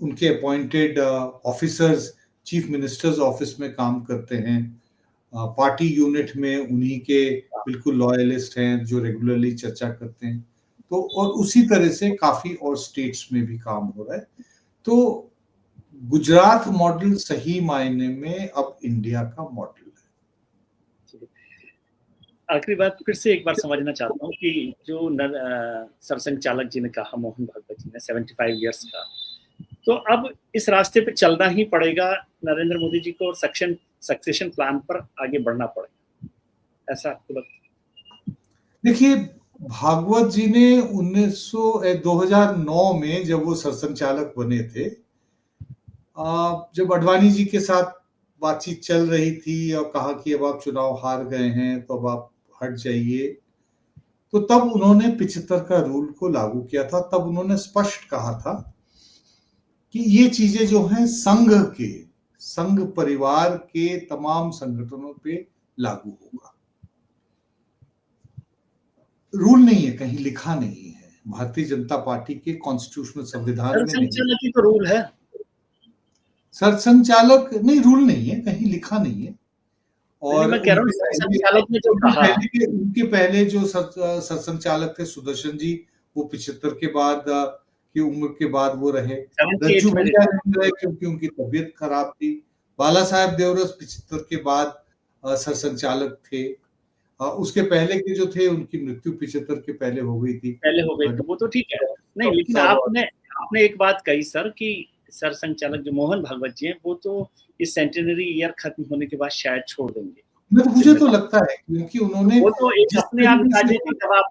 उनके appointed officers chief minister's office में काम करते हैं, पार्टी यूनिट में उन्हीं के बिल्कुल लॉयलिस्ट हैं जो रेगुलरली चर्चा करते हैं। तो और उसी तरह से काफी और स्टेट्स में भी काम हो रहा है। तो गुजरात मॉडल सही मायने में अब इंडिया का मॉडल है। आखिरी बात फिर से एक बार समझना चाहता हूँ कि जो सरसंघ चालक जी ने कहा, मोहन भागवत जी ने, 75 इयर्स का, तो अब इस रास्ते पे चलना ही पड़ेगा नरेंद्र मोदी जी को और सक्सेशन प्लान पर आगे बढ़ना पड़ेगा, ऐसा आपको लगता है? देखिए, भागवत जी ने 2009 में जब वो सरसंघचालक बने थे, जब अडवाणी जी के साथ बातचीत चल रही थी और कहा कि अब आप चुनाव हार गए हैं तो अब आप हट जाइए, तो तब उन्होंने 75 का रूल को लागू किया था। तब उन्होंने स्पष्ट कहा था कि ये चीजें जो हैं संघ परिवार के तमाम संगठनों पे लागू होगा। रूल नहीं है, कहीं लिखा नहीं है, भारतीय जनता पार्टी के कॉन्स्टिट्यूशनल संविधान में नहीं है। तो रूल है, सरसंघचालक नहीं, रूल नहीं है, कहीं लिखा नहीं है। और मैं कह रहा हूँ ने जो कहा, उनके पहले जो सरसंघचालक थे सुदर्शन जी, वो 75 के बाद की उम्र के बाद वो रहे। रज्जू भैया नहीं रहे क्योंकि उनकी तबीयत खराब थी। बाला साहेब देवरस 75 के बाद सरसंघचालक थे। उसके पहले के जो थे उनकी मृत्यु 75 के पहले हो गई थी। तो वो तो ठीक है। नहीं, लेकिन आपने एक बात कही सर कि सरसंघचालक जो मोहन भागवत जी हैं, वो तो इस सेंटेनरी ईयर खत्म होने के बाद शायद छोड़ देंगे। मुझे तो लगता है क्योंकि उन्होंने वो तो एक अपने आप राजनीतिक दबाव,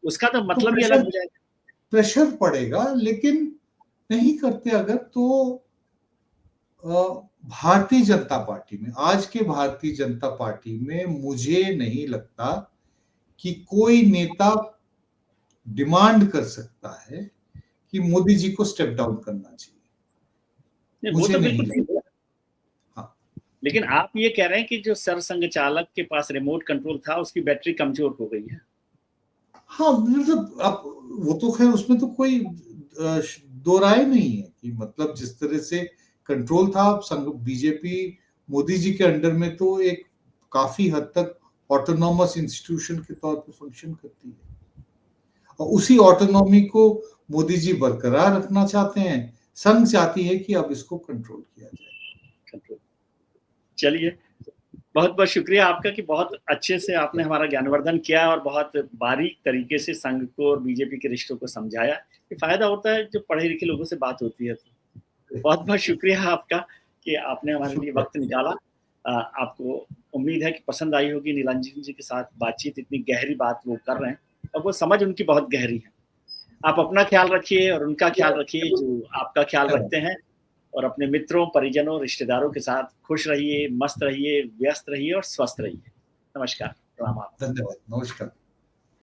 उसका तो मतलब ही अलग हो जाएगा। प्रेशर पड़ेगा, लेकिन नहीं करते अगर तो भारतीय जनता पार्टी में, आज के भारतीय जनता पार्टी में मुझे नहीं लगता कि कोई नेता डिमांड कर सकता है कि मोदी जी को स्टेप डाउन करना चाहिए। मुझे तो नहीं लगता। हाँ, लेकिन आप ये कह रहे हैं कि जो सरसंघ चालक के पास रिमोट कंट्रोल था उसकी बैटरी कमजोर हो गई है। हाँ, मतलब अब वो तो खैर उसमें तो कोई दो राय नहीं है कि मतलब जिस तरह से कंट्रोल था, संघ बीजेपी मोदी जी के अंडर में तो एक काफी हद तक ऑटोनॉमस इंस्टीट्यूशन के तौर पर फंक्शन करती है, और उसी ऑटोनॉमी को मोदी जी बरकरार रखना चाहते हैं। संघ चाहती है कि अब इसको कंट्रोल किया जाए। चलिए, बहुत बहुत शुक्रिया आपका कि बहुत अच्छे से आपने हमारा ज्ञानवर्धन किया और बहुत बारीक तरीके से संघ को और बीजेपी के रिश्तों को समझाया। ये फायदा होता है जब पढ़े लिखे लोगों से बात होती है। तो बहुत बहुत शुक्रिया आपका कि आपने हमारे लिए वक्त निकाला। आपको उम्मीद है कि पसंद आई होगी नीलांजन जी के साथ बातचीत, इतनी गहरी बात वो कर रहे हैं और वो समझ उनकी बहुत गहरी है। आप अपना ख्याल रखिए और उनका ख्याल रखिए जो आपका ख्याल रखते हैं, और अपने मित्रों, परिजनों, रिश्तेदारों के साथ खुश रहिए, मस्त रहिए, व्यस्त रहिए और स्वस्थ रहिए। नमस्कार, प्रणाम। धन्यवाद, नमस्कार।